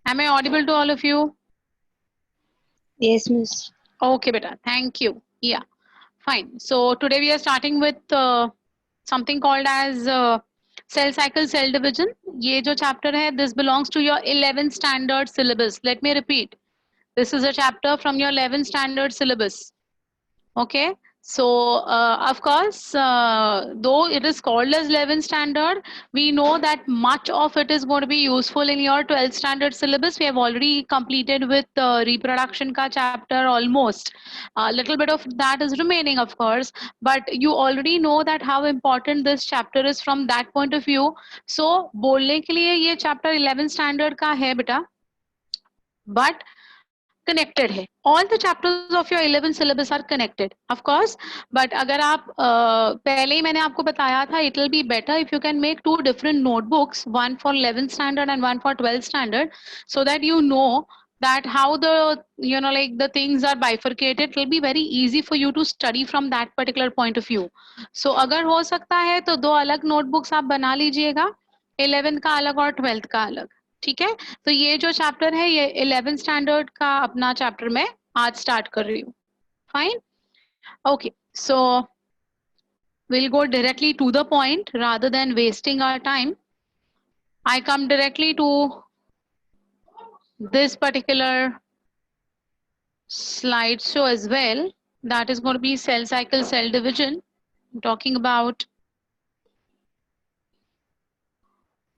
Am I audible to all of you? Yes, Miss. Okay, beta. Thank you. Yeah, fine. So today we are starting with something called as cell cycle, cell division. ये जो chapter है, this belongs to your 11th standard syllabus. Let me repeat. This is a chapter from your 11th standard syllabus. Okay. So, of course, though it is called as 11th standard, we know that much of it is going to be useful in your 12th standard syllabus. We have already completed with reproduction ka chapter almost. A little bit of that is remaining, of course, but you already know that how important this chapter is from that point of view. So, बोलने के लिए ये chapter 11th standard का है बेटा, but connected है. All the chapters of your 11 syllabus are connected, of course. But अगर आप पहले ही मैंने आपको बताया था, it will be better if you can make two different notebooks, one for 11th standard and one for 12th standard, so that you know that how the like the things are bifurcated. It will be very easy for you to study from that particular point of view. So अगर हो सकता है तो दो अलग notebooks आप बना लीजिएगा, 11th का अलग और 12th का अलग. ठीक है. तो ये जो चैप्टर है ये 11th स्टैंडर्ड का अपना चैप्टर मैं आज स्टार्ट कर रही हूँ. Fine. Okay. So we'll go directly to the point rather than wasting our time. I come directly to this particular slideshow as well. That is going to be cell cycle, cell division. I'm talking about.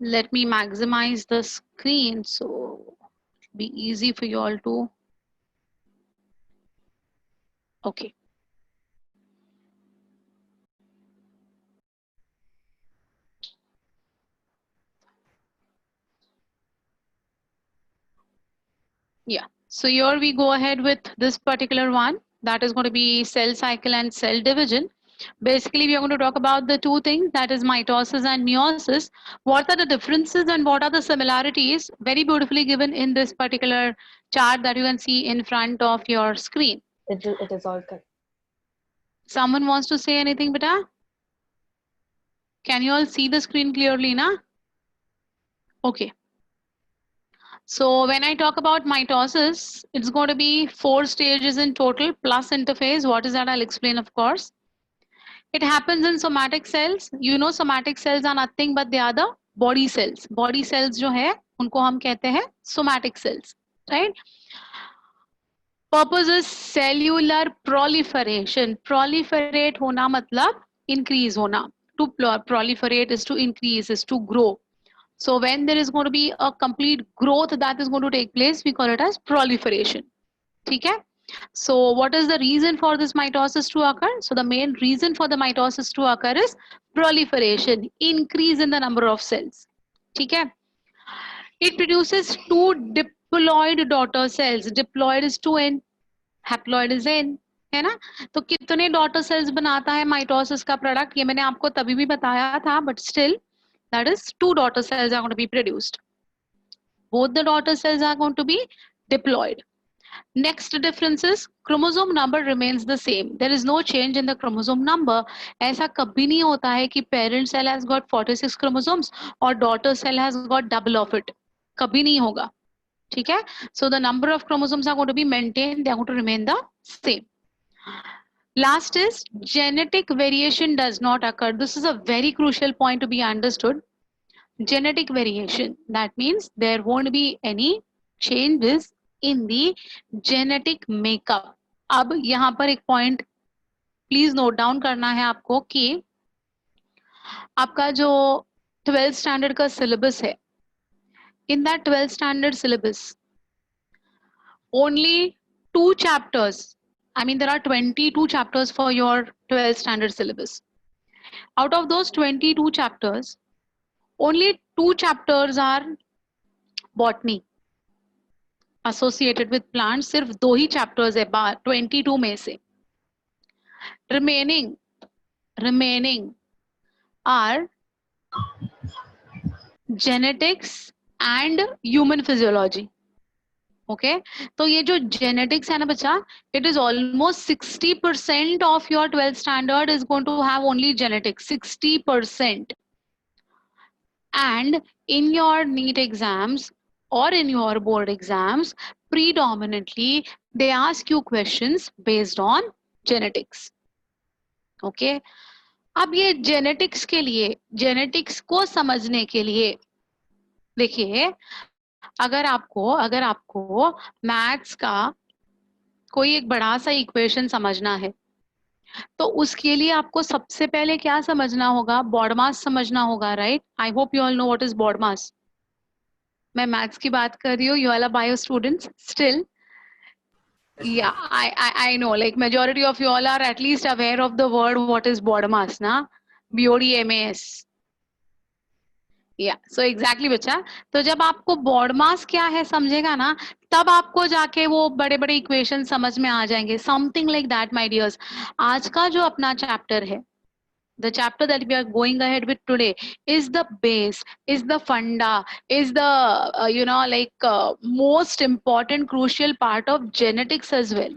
Let me maximize the screen so it'll be easy for you all to. Okay. Yeah. So here we go ahead with this particular one. That is going to be cell cycle and cell division. Basically, we are going to talk about the two things, that is mitosis and meiosis. What are the differences and what are the similarities? Very beautifully given in this particular chart that you can see in front of your screen. It is all correct. Someone wants to say anything, beta? Can you all see the screen clearly, na? Okay. So when I talk about mitosis, it's going to be 4 stages in total plus interphase. What is that? I'll explain, of course. It happens in somatic cells. You know, somatic cells are nothing but they are the body cells. Body cells जो है, उनको हम कहते हैं somatic cells, right? Purpose is cellular proliferation. Proliferate होना मतलब increase होना. To proliferate is to increase, is to grow. So when there is going to be a complete growth that is going to take place, we call it as proliferation. ठीक है? So what is the reason for this mitosis to occur? So the main reason for the mitosis to occur is proliferation, increase in the number of cells. ठीक है? It produces two diploid daughter cells. Diploid is 2n, haploid is n. है ना? तो कितने daughter cells बनाता है mitosis का product? ये मैंने आपको तभी भी बताया था, but still that is 2 daughter cells are going to be produced. Both the daughter cells are going to be diploid. Next difference is chromosome number remains the same. There is no change in the chromosome number. ऐसा कभी नहीं होता है कि parent cell has got 46 chromosomes और daughter cell has got double of it. कभी नहीं होगा. ठीक है? So the number of chromosomes are going to be maintained. They are going to remain the same. Last is genetic variation does not occur. This is a very crucial point to be understood. Genetic variation. That means there won't be any changes in the genetic makeup. अब यहाँ पर एक point please note down करना है आपको कि आपका जो 12th standard का syllabus है, in that 12th standard syllabus, only 2 chapters, I mean there are 22 chapters for your 12th standard syllabus. Out of those 22 chapters, only 2 chapters are botany. associated with plants. सिर्फ 2 ही chapters है 22 में से. Remaining are genetics and human physiology. Okay, तो ये जो genetics है ना बच्चा, it is almost 60% of your 12th standard is going to have only genetics, 60%. And in your NEET exams, or in your board exams, predominantly they ask you questions based on genetics. Okay? अब ये genetics के लिए, genetics को समझने के लिए देखिए, अगर आपको मैथ्स का कोई एक बड़ा सा इक्वेशन समझना है, तो उसके लिए आपको सबसे पहले क्या समझना होगा? बॉड मास समझना होगा, right? I hope you all know what is BODMAS. मैं मैथ्स की बात कर रही हूँ, you all are bio students still. Yeah, I know, like majority of you all are at least aware of the word what is body mass, na? BODMAS. Yeah, so exactly बच्चा. तो जब आपको baud मास क्या है समझेगा ना, तब आपको जाके वो बड़े बड़े इक्वेशन समझ में आ जाएंगे. Something like that my dears. आज का जो अपना चैप्टर है, the chapter that we are going ahead with today is the base, is the funda, is the most important crucial part of genetics as well.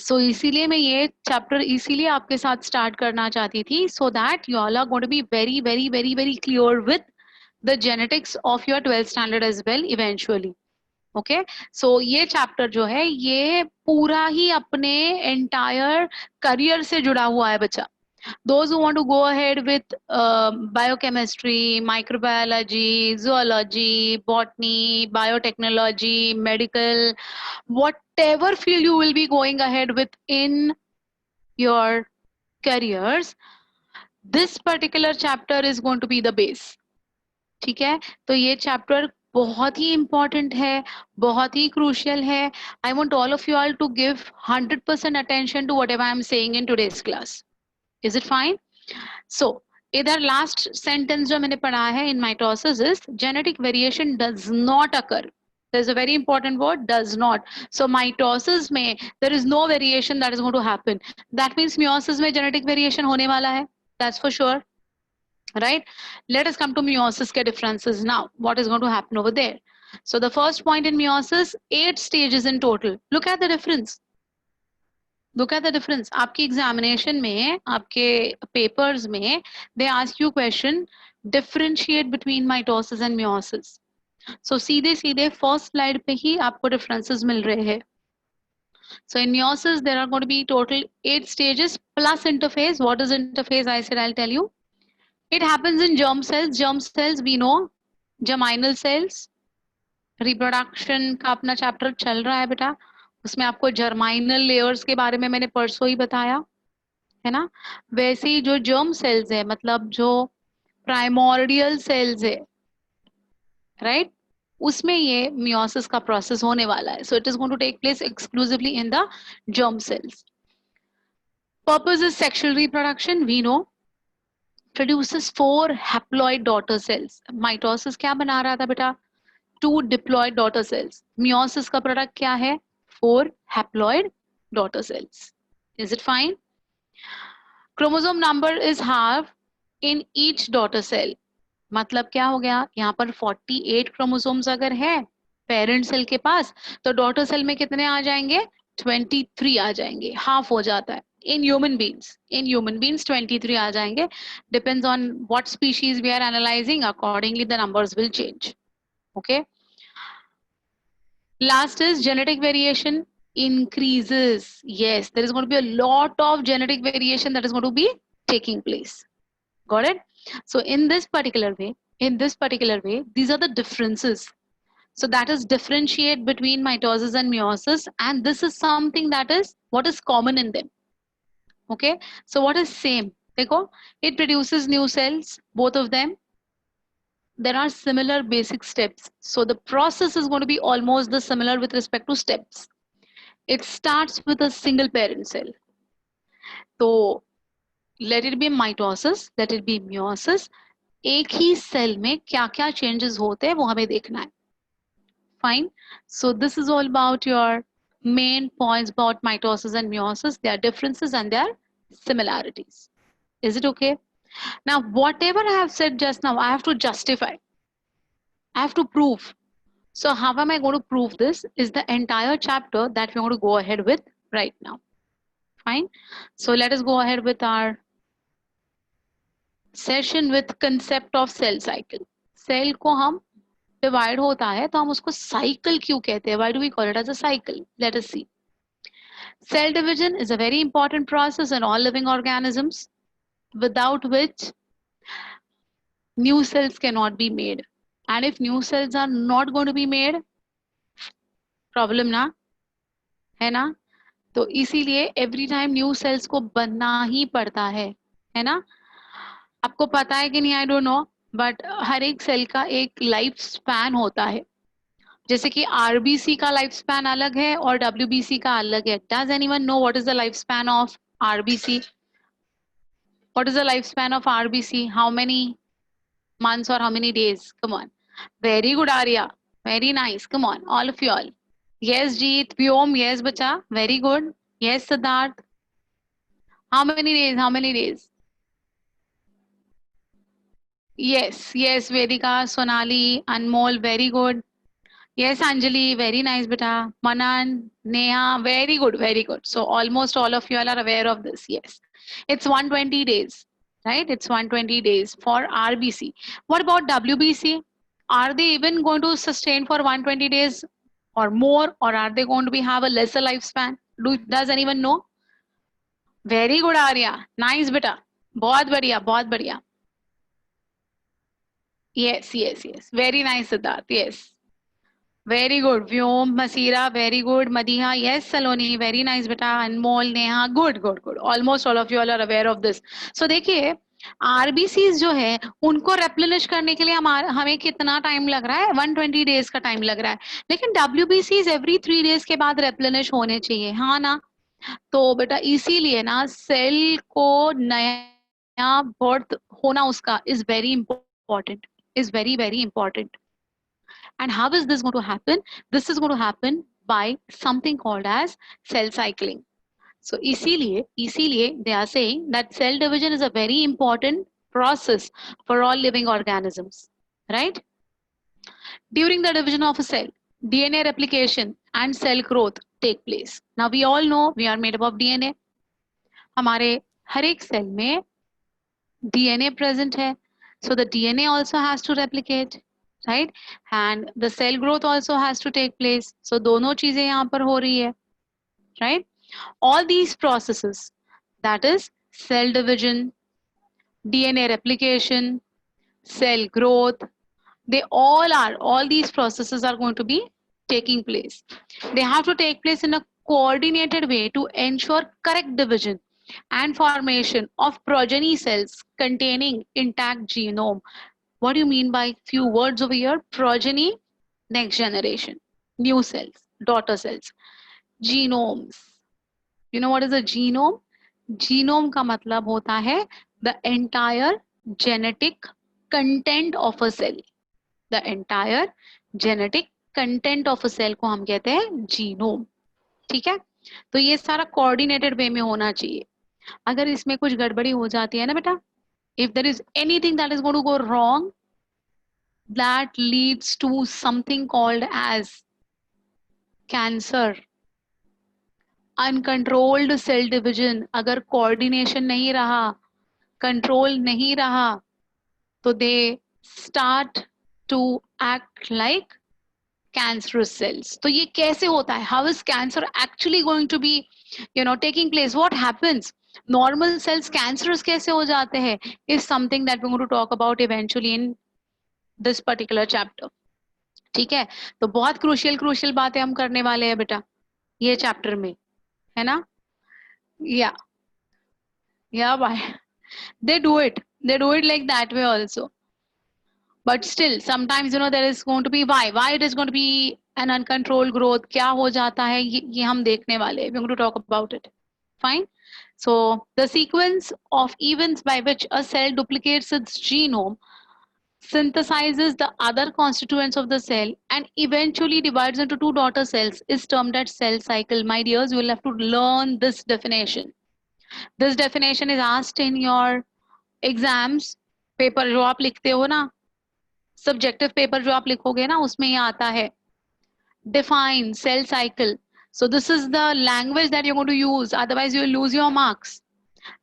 So इसीलिए मैं ये chapter इसीलिए आपके साथ स्टार्ट करना चाहती थी, so that you all are going to be very very very very clear with the genetics of your 12th standard as well eventually. Okay, so ये चैप्टर जो है ये पूरा ही अपने एंटायर करियर से जुड़ा हुआ है बच्चा. Those who want to go ahead with biochemistry, microbiology, zoology, botany, biotechnology, medical, whatever field you will be going ahead with in your careers, this particular chapter is going to be the base. ठीक है, तो ये chapter बहुत ही important है, बहुत ही crucial है. I want all of you all to give 100% attention to whatever I am saying in today's class. Is it fine? So इधर लास्ट सेंटेंस जो मैंने पढ़ा है in mitosis is genetic variation does not occur. There's a very important word, does not. So mitosis में there is no variation that is going to happen. That means meiosis में genetic variation होने वाला है. That's for sure. Right? Let us come to meiosis के differences now. What is going to happen over there? So the first point in meiosis, 8 stages in total. Look at the difference. Look at the difference. आपकी examination में, आपके papers में, they ask you question, differentiate between mitosis and meiosis. So सीधे सीधे first slide पे ही आपको differences मिल रहे हैं. So in meiosis there are going to be total 8 stages plus interphase. What is interphase? I said I'll tell you. It happens in germ cells. Germ cells we know, germinal cells. Reproduction का अपना chapter चल रहा है बेटा. उसमें आपको जर्माइनल layers के बारे में मैंने परसों ही बताया है ना. वैसे ही जो जर्म सेल्स है, मतलब जो प्राइमोर्डियल सेल्स है, राइट, उसमें ये मियोसिस का प्रोसेस होने वाला है. So it is going to take place exclusively in the germ cells. Purpose is sexual reproduction. We know produces 4 haploid daughter cells. Mitosis क्या बना रहा था बेटा? 2 diploid daughter cells. Meiosis का प्रोडक्ट क्या है? 4 haploid daughter cells. Is it fine? Chromosome number is half in each daughter cell. मतलब क्या हो गया? यहाँ पर 48 chromosomes अगर है पेरेंट सेल के पास, तो डॉटर सेल में कितने आ जाएंगे? 23 आ जाएंगे. हाफ हो जाता है. In human beings 23 आ जाएंगे. Depends on what species we are analyzing, accordingly the numbers will change. Okay. Last is genetic variation increases. Yes, there is going to be a lot of genetic variation that is going to be taking place. Got it? So in this particular way, these are the differences. So that is differentiate between mitosis and meiosis, and this is something that is what is common in them. Okay, so what is same? Dekho, it produces new cells, both of them. There are similar basic steps. So the process is going to be almost the similar with respect to steps. It starts with a single parent cell. So let it be mitosis, let it be meiosis. एक ही cell में क्या क्या changes होते हैं वो हमें देखना है. Fine. So this is all about your main points about mitosis and meiosis, their differences and their similarities. Is it okay? Now, whatever I have said just now, I have to justify. I have to prove. So how am I going to prove this? Is the entire chapter that we're going to go ahead with right now. Fine. So let us go ahead with our session with concept of cell cycle. Cell को हम divide होता है तो हम उसको cycle क्यों कहते हैं? Why do we call it as a cycle? Let us see. Cell division is a very important process in all living organisms, without which new cells cannot be made. And if new cells are not going to be made, problem ना, है ना? तो इसीलिए every time new sales को बनना ही पड़ता है ना? आपको पता है कि नहीं, आई डोंट नो, बट हर एक सेल का एक लाइफ स्पैन होता है. जैसे कि आरबीसी का लाइफ स्पैन अलग है और डब्ल्यूबीसी का अलग है. Does anyone no what is the life span of RBC? What is the lifespan of RBC? How many months or how many days? Come on. Very good, Arya. Very nice. Come on, all of you all. Yes, Jeet. Vyom. Yes, bacha. Very good. Yes, Siddharth. How many days? How many days? Yes, yes, Vedika, Sonali, Anmol. Very good. Yes, Anjali. Very nice, beta. Manan, Neha. Very good. Very good. So almost all of you all are aware of this. Yes. It's 120 days, right? It's 120 days for RBC. What about WBC? Are they even going to sustain for 120 days or more, or are they going to be have a lesser lifespan? Does anyone know? Very good, Arya. Nice, beta. बहुत बढ़िया, बहुत बढ़िया. Yes, yes, yes. Very nice, Siddharth. Yes. Very good. Vyom, Masira, very good. Madiha, yes. Saloni, very nice, beta. Anmol, Neha, good, good, good. Almost all of you all are aware of this. So देखिए, RBCs जो है उनको रेप्लेनिश करने के लिए हमें कितना time लग रहा है? 120 डेज का टाइम लग रहा है. लेकिन डब्ल्यूबीसीज एवरी 3 डेज के बाद रेप्लेनिश होने चाहिए, हाँ ना? तो बेटा इसीलिए ना सेल को नया बर्थ होना उसका is very important, is very very important. And how is this going to happen? This is going to happen by something called as cell cycling. So इसीलिए they are saying that cell division is a very important process for all living organisms, right? During the division of a cell, DNA replication and cell growth take place. Now we all know we are made up of DNA. हमारे हर एक cell में DNA present है. So the DNA also has to replicate, right? And the cell growth also has to take place. So दोनों चीजें यहाँ पर हो रही है, right? All these processes, that is cell division, DNA replication, cell growth, all these processes are going to be taking place. They have to take place in a coordinated way to ensure correct division and formation of progeny cells containing intact genome. What do you mean by few words over here? Progeny, next generation, new cells, daughter cells, genomes. You know what is a genome? Genome का मतलब होता है the entire genetic content of a cell. The entire genetic content of a cell को हम कहते हैं genome. ठीक है? तो ये सारा coordinated way में होना चाहिए. अगर इसमें कुछ गड़बड़ी हो जाती है ना बेटा, if there is anything that is going to go wrong, that leads to something called as cancer. Uncontrolled cell division. अगर coordination नहीं रहा, control नहीं रहा, तो they start to act like cancerous cells. तो ये कैसे होता है? How is cancer actually going to be, taking place? What happens? Normal cells cancerous कैसे हो जाते हैं? Is something that we're going to talk about eventually in this particular chapter. ठीक है? तो बहुत crucial बातें हम करने वाले हैं बेटा ये चैप्टर में, है ना? Yeah, why? They do it like that way also. But still, sometimes, there is going to be why it is going to be an uncontrolled growth. क्या हो जाता है ये हम देखने वाले हैं. We're going to talk about it. Fine. So the sequence of events by which a cell duplicates its genome, synthesizes the other constituents of the cell, and eventually divides into two daughter cells is termed as cell cycle. My dears, you will have to learn this definition. This definition is asked in your exams. Paper जो आप लिखते हो ना, subjective paper जो आप लिखोगे ना, उसमें ये आता है. Define cell cycle. So this is the language that you're going to use, otherwise you will lose your marks.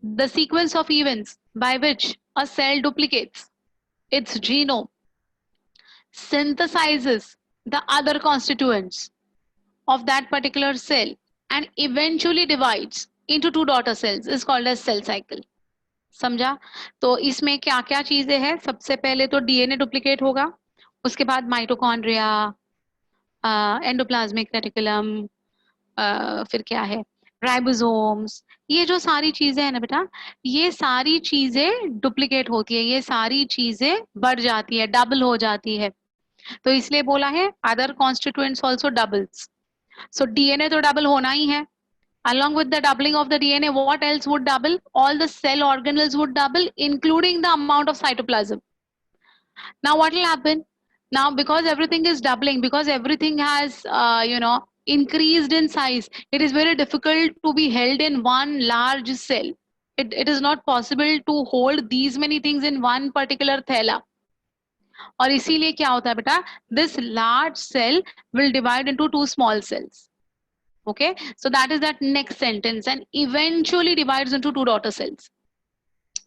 The sequence of events by which a cell duplicates its genome, synthesizes the other constituents of that particular cell and eventually divides into two daughter cells is called as cell cycle. समझा? तो इसमें क्या क्या चीजें हैं? सबसे पहले तो डीएनए डुप्लीकेट होगा, उसके बाद माइटोकॉन्ड्रिया, एंडोप्लाज्मिक रेटिकुलम, फिर क्या है, राइबोसोम्स, ये जो सारी चीजें है ना बेटा, ये सारी चीजें डुप्लीकेट होती है, ये सारी चीजें बढ़ जाती है, डबल हो जाती है, तो इसलिए बोला है other constituents also doubles. So DNA तो डबल होना ही है. Along with the doubling of the DNA, what else would double? All the cell organelles would double, including the amount of cytoplasm. Now, what will happen? Now, because everything is doubling, because everything has, increased in size, it is very difficult to be held in one large cell. It is not possible to hold these many things in one particular thela. और इसीलिए क्या होता है बेटा? This large cell will divide into two small cells. Okay, so that is that next sentence, and eventually divides into two daughter cells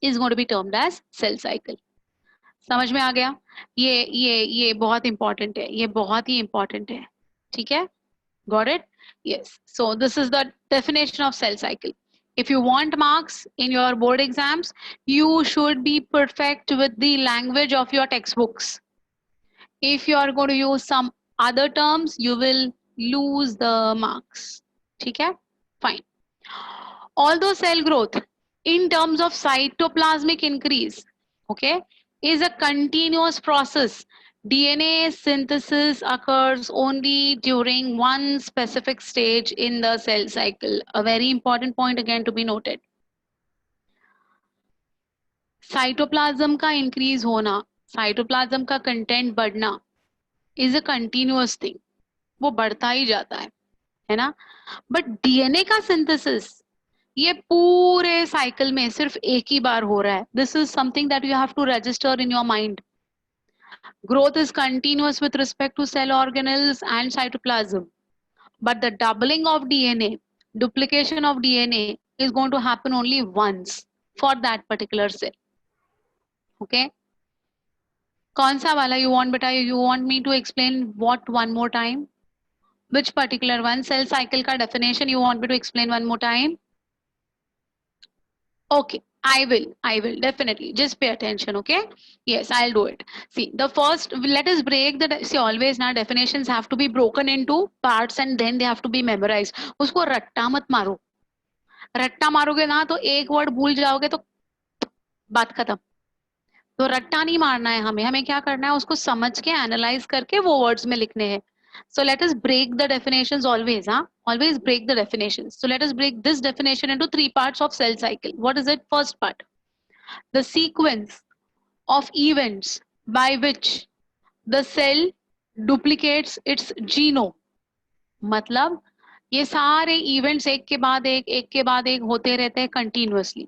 is going to be termed as cell cycle. समझ में आ गया? ये बहुत important है, ये बहुत ही important है. ठीक है? Got it? Yes. So this is the definition of cell cycle. If you want marks in your board exams, you should be perfect with the language of your textbooks. If you are going to use some other terms, you will lose the marks. ठीक है? Fine. Although cell growth in terms of cytoplasmic increase, okay, is a continuous process, DNA synthesis occurs only during one specific stage in the cell cycle. A very important point again to be noted. Cytoplasm का increase होना, cytoplasm का content बढ़ना is a continuous thing. वो बढ़ता ही जाता है ना? But DNA का सिंथेसिस ये पूरे साइकिल में सिर्फ एक ही बार हो रहा है. This is something that you have to register in your mind. Growth is continuous with respect to cell organelles and cytoplasm, but the doubling of DNA, duplication of DNA is going to happen only once for that particular cell. Okay, कौन सा वाला you want बेटा? You want me to explain what one more time? Which particular one? Cell cycle ka definition you want me to explain one more time? Okay, I will definitely. Just pay attention, okay? Yes, I'll do it. See, the first, let us break the, see always now definitions have to be broken into parts and then they have to be memorized. उसको रट्टा मत मारो. रट्टा मारोगे ना तो एक word भूल जाओगे तो बात खत्म. तो रट्टा नहीं मारना है हमें क्या करना है? उसको समझ के एनालाइज करके वो वर्ड्स में लिखने हैं. So let us break the definitions always, always break the definitions. So let us break this definition into three parts of cell cycle. What is it? First part, the sequence of events by which the cell duplicates its genome. मतलब ये सारे events एक के बाद एक होते रहते हैं continuously.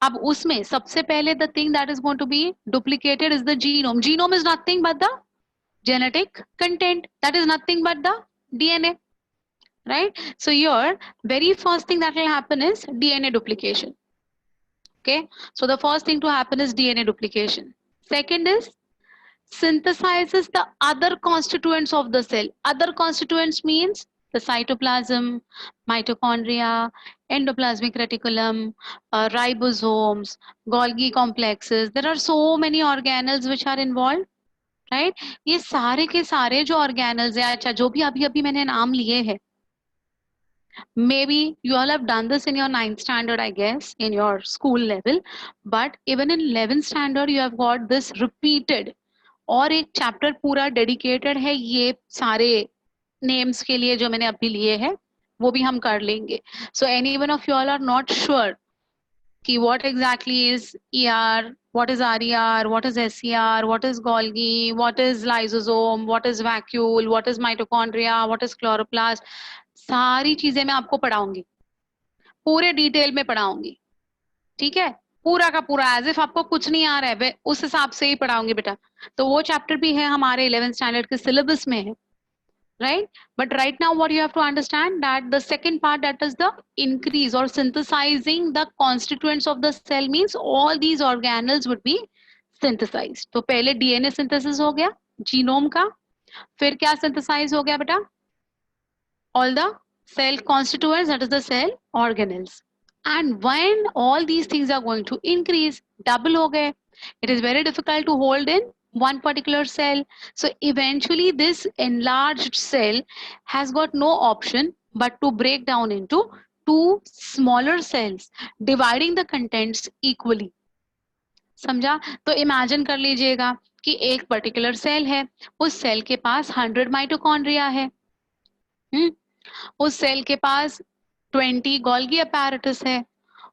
अब उसमें सबसे पहले the thing that is going to be duplicated is the genome. Genome is nothing but the genetic content, that is nothing but the DNA, right? So your very first thing that will happen is DNA duplication. Okay, so the first thing to happen is DNA duplication. Second is synthesizes the other constituents of the cell. Other constituents means the cytoplasm, mitochondria, endoplasmic reticulum, ribosomes, Golgi complexes. There are so many organelles which are involved. Right ये सारे के सारे जो organelles है, अच्छा जो भी अभी मैंने नाम लिए हैं, maybe you all have done this in your 9th standard I guess, in your school level, but even in 11th standard you have got this repeated, और एक चैप्टर पूरा डेडिकेटेड है ये सारे नेम्स के लिए जो मैंने अभी लिए हैं, वो भी हम कर लेंगे. So any one of you all are not sure कि what exactly is ER, what is RER, what is SER, what is Golgi, what is lysosome, what is vacuole, what is mitochondria, what is chloroplast, सारी चीजें मैं आपको पढ़ाऊंगी, पूरे detail में पढ़ाऊंगी. ठीक है, पूरा का पूरा एज इफ आपको कुछ नहीं आ रहा है उस हिसाब से ही पढ़ाऊंगी बेटा. तो वो चैप्टर भी है हमारे 11th स्टैंडर्ड के सिलेबस में है, right? But right now what you have to understand that the second part, that is the increase or synthesizing the constituents of the cell, means all these organelles would be synthesized. तो पहले DNA synthesis हो गया, genome का, फिर क्या synthesise हो गया बेटा, all the cell constituents, that is the cell organelles. And when all these things are going to increase, double ho gaye, it is very difficult to hold in one particular cell. So eventually this enlarged cell has got no option but to break down into two smaller cells, dividing the contents equally. समझा? तो imagine कर लीजिएगा कि एक particular cell है, उस cell के पास 100 mitochondria है, उस सेल के पास 20 गोल्गी अपैरेटस है,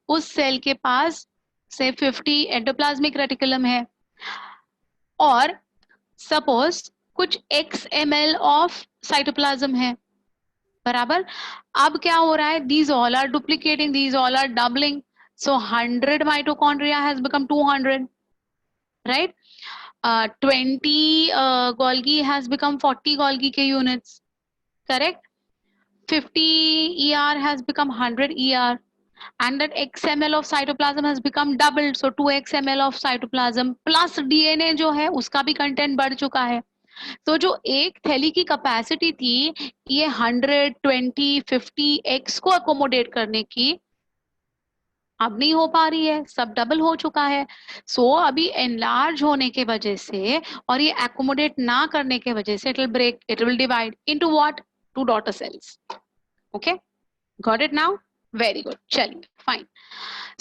उस सेल के पास से 50 एंडोप्लाज्मिक रेटिकुलम है, और सपोज कुछ XML ऑफ साइटोप्लाज्म है, बराबर. अब क्या हो रहा है, these all are duplicating, these all are doubling, so 100 mitochondria has become 200, right? 20 Golgi has become 40 Golgi K units, correct? 50 ER has become 100 ER, and that XML of cytoplasm has become doubled, so 2 XML of cytoplasm plus DNA जो है उसका भी content बढ़ चुका है. तो जो एक थैली की कैपेसिटी थी ये 100, 20, 50x को अकोमोडेट करने की, अब नहीं हो पा रही है, सब डबल हो चुका है. सो अभी एनलार्ज होने के वजह से और ये अकोमोडेट ना करने के वजह से it will break, it will divide into what, two daughter cells. Okay, got it now? Very good. Chaliye, fine.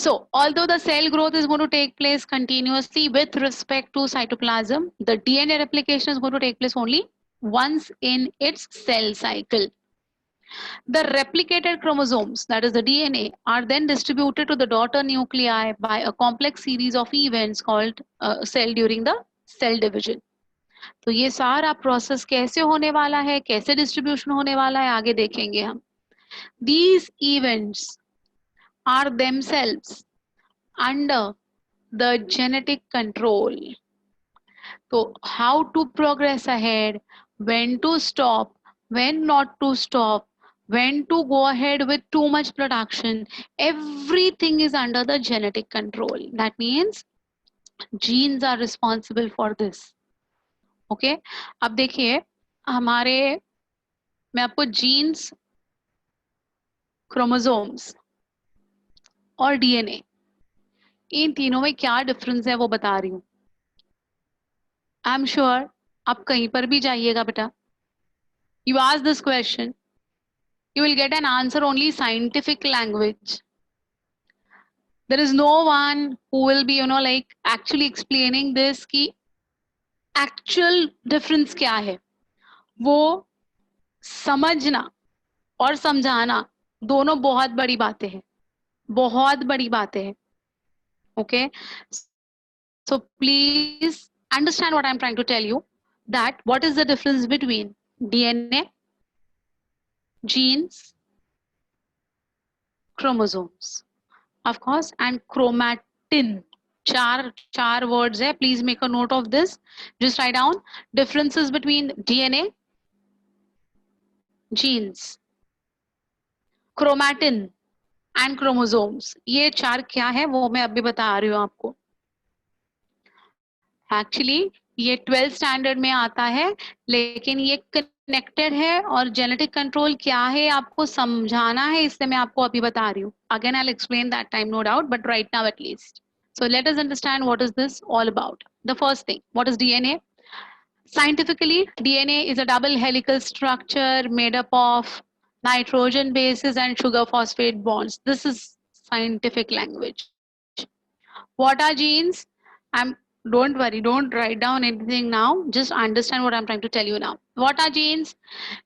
So, although the cell growth is going to take place continuously with respect to cytoplasm, the DNA replication is going to take place only once in its cell cycle. The replicated chromosomes, that is the DNA, are then distributed to the daughter nuclei by a complex series of events called cell during the cell division. तो ये सारा process कैसे होने वाला है, कैसे distribution होने वाला है, आगे देखेंगे हम. These events are themselves under the genetic control. So how to progress ahead, when to stop, when not to stop, when to go ahead with too much production, everything is under the genetic control. That means genes are responsible for this. Okay, अब देखिए हमारे, मैं आपको jeans, chromosomes और DNA, इन तीनों में क्या difference है वो बता रही हूँ. आई एम श्योर आप कहीं पर भी जाइएगा बेटा, you ask this question, you will get an answer only scientific language. There is no one who will be, like actually explaining this कि actual difference क्या है. वो समझना और समझाना दोनों बहुत बड़ी बातें हैं, बहुत बड़ी बातें हैं. Okay, so please understand what I'm trying to tell you, that what is the difference between DNA, genes, chromosomes, of course, and chromatin. चार words है, please make a note of this. Just write down differences between DNA, genes, chromatin and chromosomes. ये चार क्या है वो मैं अभी बता रही हूँ आपको. एक्चुअली ये 12th स्टैंडर्ड में आता है, लेकिन ये कनेक्टेड है और जेनेटिक कंट्रोल क्या है आपको समझाना है, इसलिए मैं आपको अभी बता रही हूँ. Again I will explain that time, no doubt, but right now at least. So let us understand what is this all about. The first thing, what is DNA? Scientifically, DNA is a double helical structure made up of nitrogen bases and sugar phosphate bonds. This is scientific language. What are genes? Don't worry, don't write down anything now. Just understand what I'm trying to tell you now. What are genes?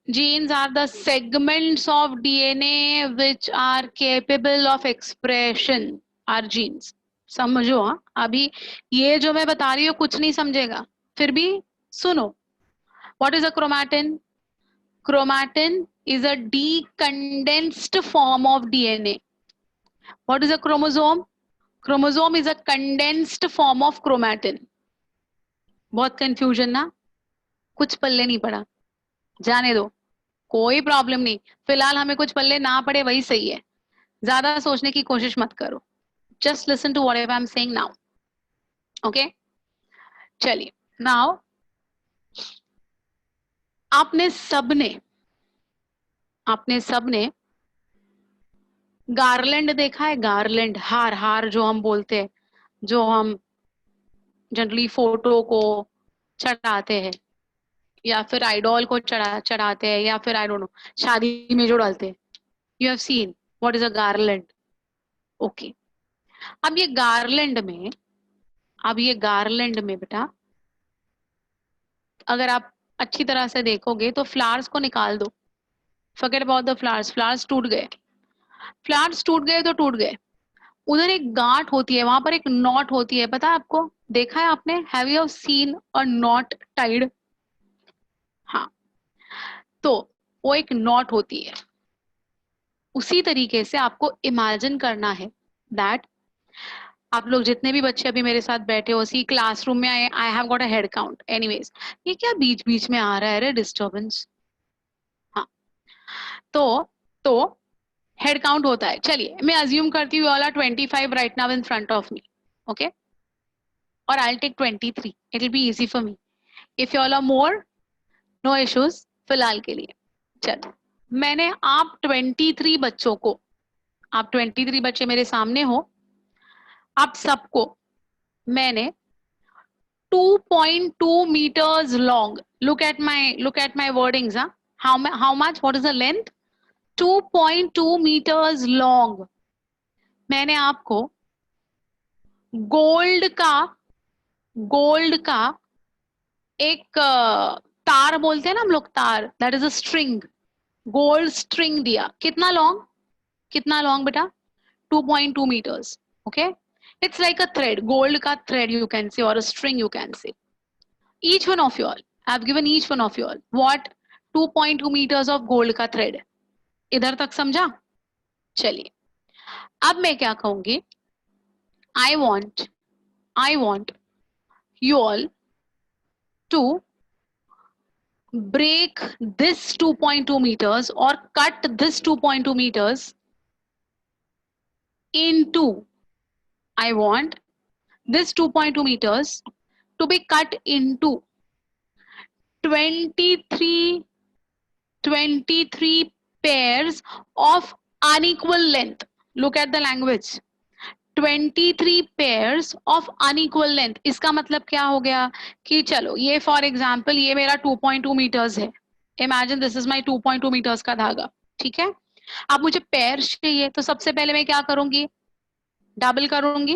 Genes are the segments of DNA which are capable of expression. Are genes. समझो. हाँ, अभी ये जो मैं बता रही हूँ कुछ नहीं समझेगा, फिर भी सुनो. What is a chromatin? Chromatin is a decondensed form of DNA. What is a chromosome? Chromosome is a condensed form of chromatin. बहुत confusion ना, कुछ पल्ले नहीं पड़ा, जाने दो, कोई प्रॉब्लम नहीं. फिलहाल हमें कुछ पल्ले ना पड़े वही सही है, ज्यादा सोचने की कोशिश मत करो. Just listen to whatever I'm saying now. Okay? चलिए, now आपने सबने गार्लैंड देखा है? गार्लैंड, हार, हार जो हम बोलते हैं, जो हम जनरली फोटो को चढ़ाते हैं या फिर आइडॉल को चढ़ाते हैं या फिर आई डोंट नो शादी में जो डालते हैं. You have seen what is a garland. Okay. अब ये गार्लैंड में बेटा, अगर आप अच्छी तरह से देखोगे तो फ्लावर्स को निकाल दो. Forget about the flowers. Flowers टूट गए. फ्लावर्स टूट गए तो टूट गए. उधर एक गांठ होती है, वहां पर एक नॉट होती है, पता है आपको? देखा है आपने? Have you seen a not Tide? हाँ. तो वो एक नॉट होती है. उसी तरीके से आपको इमेजिन करना है दैट आप लोग जितने भी बच्चे अभी मेरे साथ बैठे हो, सी क्लासरूम में आई have got a head count. Anyways, ये क्या बीच बीच में आ रहा है रे डिस्टर्बेंस? हाँ. तो तो हेड काउंट होता है. चलिए मैं अज्यूम करती हूँ all are 25 right now in front of me. Okay. और I will take 23. It will be easy for me. If you all are more, no issues फिलहाल के लिए. चलो, मैंने आप 23 बच्चे मेरे सामने हो. आप सबको मैंने 2.2 meters long. Look at my wordings. Huh? How much? What is the length? 2.2 meters long. मैंने आपको गोल्ड का एक तार बोलते हैं ना हम लोग, तार, that is a string, gold string दिया. कितना लॉन्ग बेटा? 2.2 meters. Okay. It's like a thread, gold का thread you can say, or a string you can say. Each one of you all, I've given each one of you all what 2.2 meters of gold का thread. इधर तक समझा? चलिए, अब मैं क्या कहूंगी, I want you all to break this 2.2 meters or cut this 2.2 meters into, I want this 2.2 meters to be cut into 23 pairs of unequal length. Look at the language. 23 pairs of unequal length. इसका मतलब क्या हो गया कि चलो ये for example ये मेरा 2.2 meters है. Imagine this is my 2.2 meters का धागा. ठीक है. अब मुझे पेयर चाहिए, तो सबसे पहले मैं क्या करूंगी? डबल करूंगी.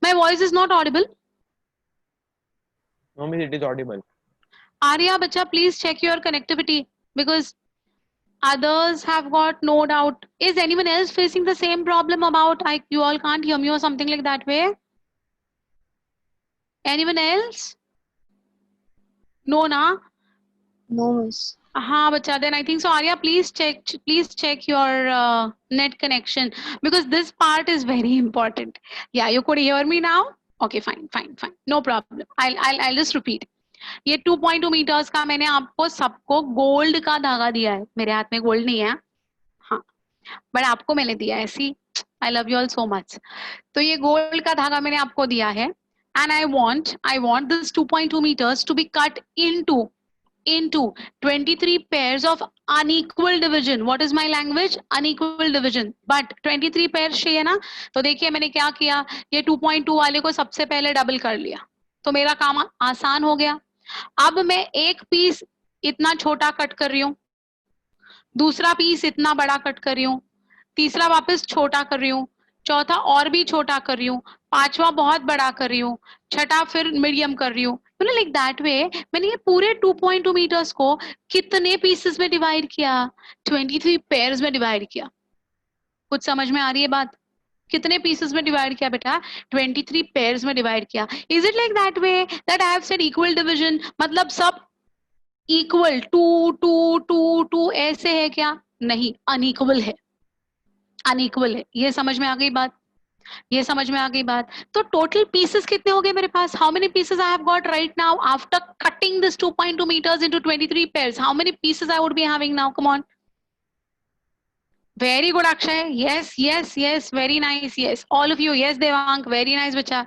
My voice is not Audible. No, miss, it is audible. Arya, bacha, please check your connectivity because others have got no doubt. Is anyone else facing the same problem about you all can't hear me or something like that way? Anyone else? No, na? No, miss. हाँ बच्चा, then I think so. Arya, please check your net connection because this part is very important. Yeah, you could hear me now. Okay, fine. No problem. I'll just repeat. ये 2.2 meters का मैंने आपको सबको gold का धागा दिया है. मेरे हाथ में गोल्ड नहीं है, हाँ, बट आपको मैंने दिया है. See, I love you all so much. तो ये गोल्ड का धागा मैंने आपको दिया है. And I want this 2.2 meters to be cut into 23 pairs of unequal division. What is my language? Unequal division. But 23 pairs चाहिए ना. तो देखिए मैंने क्या किया, ये 2.2 वाले को सबसे पहले डबल कर लिया, तो मेरा काम आसान हो गया. अब मैं एक पीस इतना छोटा कट कर रही हूँ, दूसरा पीस इतना बड़ा कट कर रही हूँ, तीसरा वापस छोटा कर रही हूँ, चौथा और भी छोटा कर रही हूँ, पांचवा बहुत बड़ा कर रही हूँ, छठा फिर मीडियम कर रही हूँ. लाइक दैट वे मैंने ये पूरे 2.2 meters को कितने पीसेस में डिवाइड किया? 23 पेयर्स में डिवाइड किया. कुछ समझ में आ रही है बात? कितने पीसेस में डिवाइड किया बेटा? 23 पेयर्स में डिवाइड किया. Is it like that way that I have said equal division, मतलब सब इक्वल 2 2 2 2 ऐसे है क्या? नहीं, अनइक्वल है. ये समझ में आ गई बात? तो टोटल पीसेस कितने हो गए मेरे पास? How many pieces I have got right now after cutting this 2.2 meters into 23 pairs? How many pieces I would be having now? Come on. Very good, Akshay. Yes, very nice. Yes, all of you. Yes, Devang, very nice, bacha.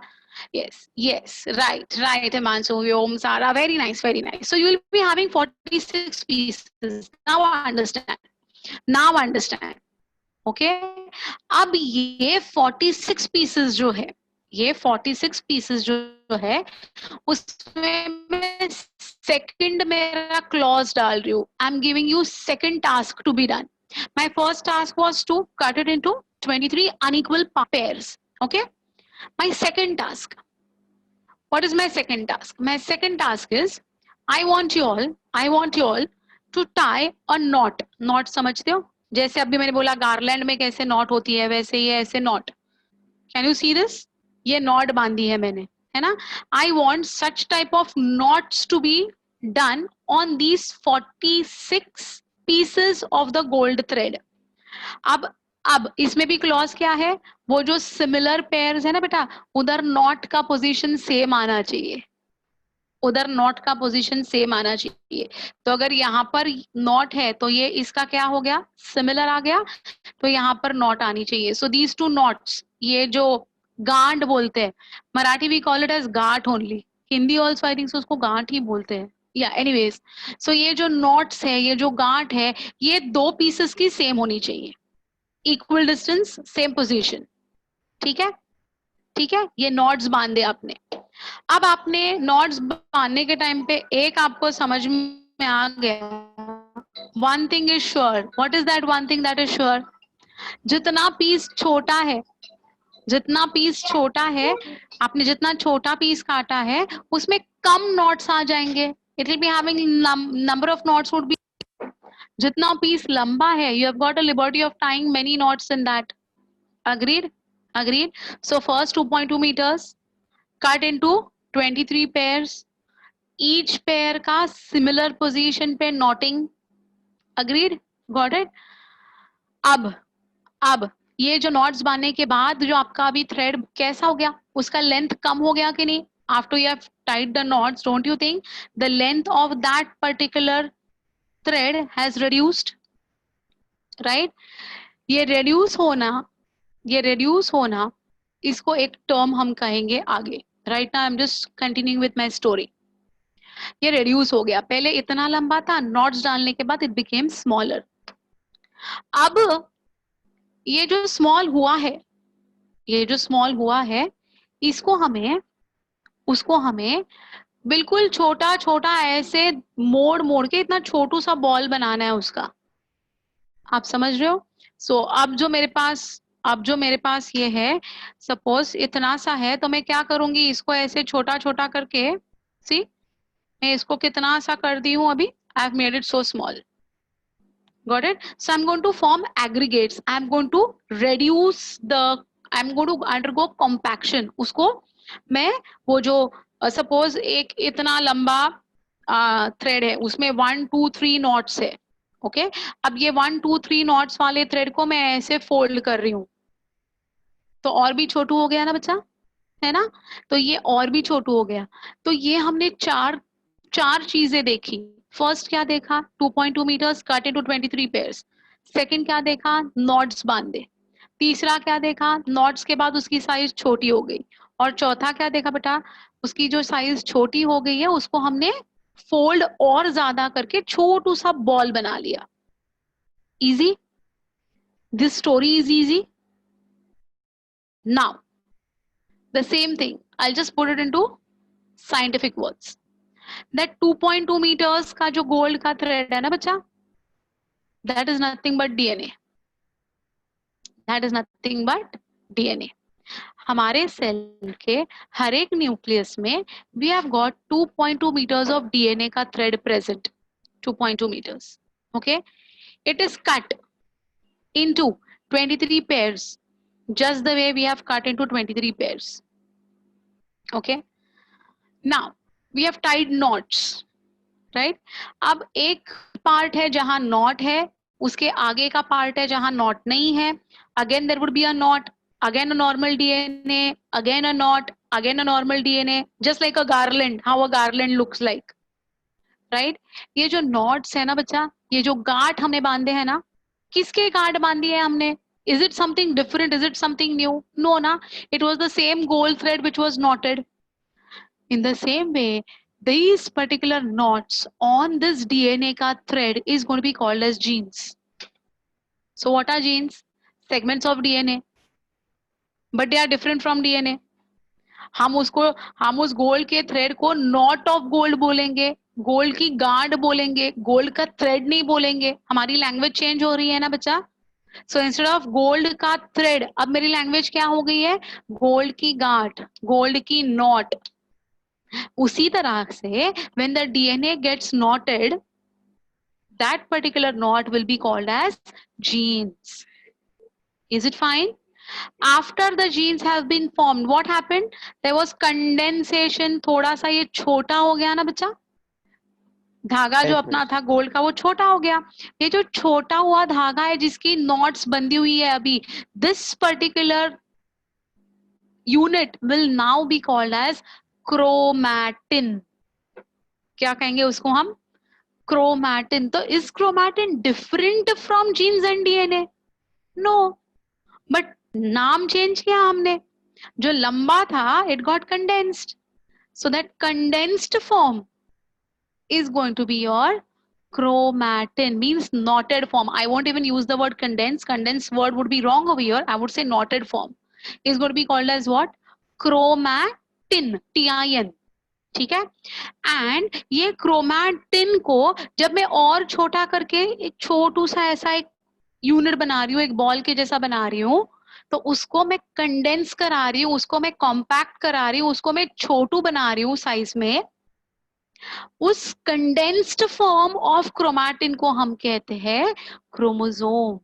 Yes, right, Himanshu, Vyom, Sara, very nice, very nice. So you will be having 46 pieces. Now understand. Okay. अब ये 46 pieces जो है, ये 46 pieces जो है, उसमें मैं second मेरा clause डाल रही हूँ. I'm giving you second task to be done. My first task was to cut it into 23 unequal pairs. Okay. My second task. What is my second task? My second task is I want you all to tie a knot. Knot समझते हो? जैसे अभी मैंने बोला garland में कैसे knot होती है, वैसे ये ऐसे knot. Can you see this? ये knot बांधी है मैंने, है ना? I want such type of knots to be done on these 46 pieces of the gold thread. अब इसमें भी क्लॉज क्या है? वो जो सिमिलर पेयर्स है ना बेटा, उधर नॉट का पोजीशन सेम आना चाहिए, उधर नॉट का पोजीशन सेम आना चाहिए. तो अगर यहाँ पर नॉट है तो ये इसका क्या हो गया? सिमिलर आ गया, तो यहाँ पर नॉट आनी चाहिए. सो दीज टू नॉट्स, ये जो गांठ बोलते हैं, Marathi we call it as गांठ only, Hindi also I think so उसको गांठ ही बोलते हैं. या एनीवेज, सो ये जो नॉट्स है, ये जो गांठ है, ये दो पीसेस की सेम होनी चाहिए, इक्वल डिस्टेंस, सेम पोजीशन. ठीक है, ठीक है. ये नॉट्स बांधे आपने. अब आपने नॉट्स बांधने के टाइम पे एक आपको समझ में आ गया, one thing is sure. What is that one thing that is sure? जितना पीस छोटा है, जितना पीस छोटा है, आपने जितना छोटा पीस काटा है, उसमें कम नॉट्स आ जाएंगे. It will be having number of knots would be, जितना पीस लंबा है, you have got a liberty of tying many knots in that. Agreed? Agreed. So first 2.2 meters cut into 23 pairs. Each pair का similar position पे knotting. Agreed? Got it? अब ये जो knots बांधने के बाद जो आपका अभी thread कैसा हो गया? उसका length कम हो गया कि नहीं? After you have tied the knots, don't you think the length of that particular thread has reduced, right? ये reduce होना, इसको एक term हम कहेंगे आगे. Right now I'm just continuing with my story. ये reduce हो गया, पहले इतना लंबा था, knots डालने के बाद it became smaller. अब ये जो small हुआ है, उसको हमें बिल्कुल छोटा छोटा ऐसे मोड़ के इतना छोटू सा बॉल बनाना है उसका. आप समझ रहे हो? सो अब जो मेरे पास ये है, सपोज इतना सा है, तो मैं क्या करूंगी, इसको ऐसे छोटा छोटा करके, सी मैं इसको कितना सा कर दी हूं अभी, I have made it so small. Got it? So I am going to form aggregates, I am going to undergo compaction. उसको मैं वो जो सपोज एक इतना लंबा थ्रेड है, उसमें 1 2 3 नॉट्स है. ओके, अब ये 1 2 3 नॉट्स वाले थ्रेड को मैं ऐसे फोल्ड कर रही हूँ, तो और भी छोटू हो गया ना बच्चा, है ना? तो ये और भी छोटू हो गया. तो ये हमने चार चीजें देखी. फर्स्ट क्या देखा? 2.2 meters cut into 23 pairs. Second क्या देखा? नॉट्स बांधे. तीसरा क्या देखा? नॉट्स के बाद उसकी साइज छोटी हो गई. और चौथा क्या देखा बेटा? उसकी जो साइज छोटी हो गई है, उसको हमने फोल्ड और ज्यादा करके छोटू सा बॉल बना लिया. Easy? This story is easy. Now the same thing, I'll just put it into scientific words. That 2.2 meters का जो गोल्ड का थ्रेड है ना बच्चा, that is nothing but DNA. That is nothing but DNA. हमारे cell के हर एक nucleus में we have got 2.2 meters of DNA का thread present. 2.2 meters. Okay, it is cut into 23 pairs, just the way we have cut into 23 pairs. Okay, now we have tied knots, right? अब एक part है जहां knot है, उसके आगे का part है जहां knot नहीं है. Again there would be a knot, again a normal DNA, again a knot, again a normal DNA, just like a garland, how a garland looks like, right? ये जो knots है ना बच्चा, ये जो गांठ हमने बांधे हैं ना, किसके गांठ बांधी है हमने? Is it something different? Is it something new? No, na. It was the same gold thread which was knotted. In the same way, these particular knots on this DNA ka thread is going to be called as genes. So what are genes? Segments of DNA. But they are different from DNA. हम उस gold के thread को not of gold बोलेंगे, gold की गांड बोलेंगे, gold का thread नहीं बोलेंगे. हमारी लैंग्वेज चेंज हो रही है ना बच्चा. सो इंस्टेड ऑफ गोल्ड का थ्रेड अब मेरी लैंग्वेज क्या हो गई है? गोल्ड की गांठ, गोल्ड की नॉट. उसी तरह से when the DNA gets knotted, that particular knot will be called as genes. Is it fine? After the genes have been formed, what happened? There was condensation. थोड़ा सा ये छोटा हो गया ना बच्चा, धागा जो अपना था गोल्ड का वो छोटा हो गया. ये जो छोटा हुआ धागा है जिसकी नॉट्स बंधी हुई है अभी, this particular unit will now be called as chromatin. क्या कहेंगे उसको हम? Chromatin. तो is chromatin different from genes and DNA? No. But नाम चेंज किया हमने. जो लंबा था it got condensed. So that condensed form is going to be your chromatin, means knotted form. I won't even use the word condense. Condensed word would be wrong over here. I would say knotted form is going to be called as what? Chromatin. TIN. ठीक है. And ये chromatin को जब मैं और छोटा करके एक छोटू सा ऐसा एक यूनिट बना रही हूँ, एक बॉल के जैसा बना रही हूँ, तो उसको मैं कंडेंस करा रही हूँ, उसको मैं कॉम्पैक्ट करा रही हूँ, उसको मैं छोटू बना रही हूँ साइज में. उस कंडेंस्ड फॉर्म ऑफ क्रोमैटिन को हम कहते हैं chromosome.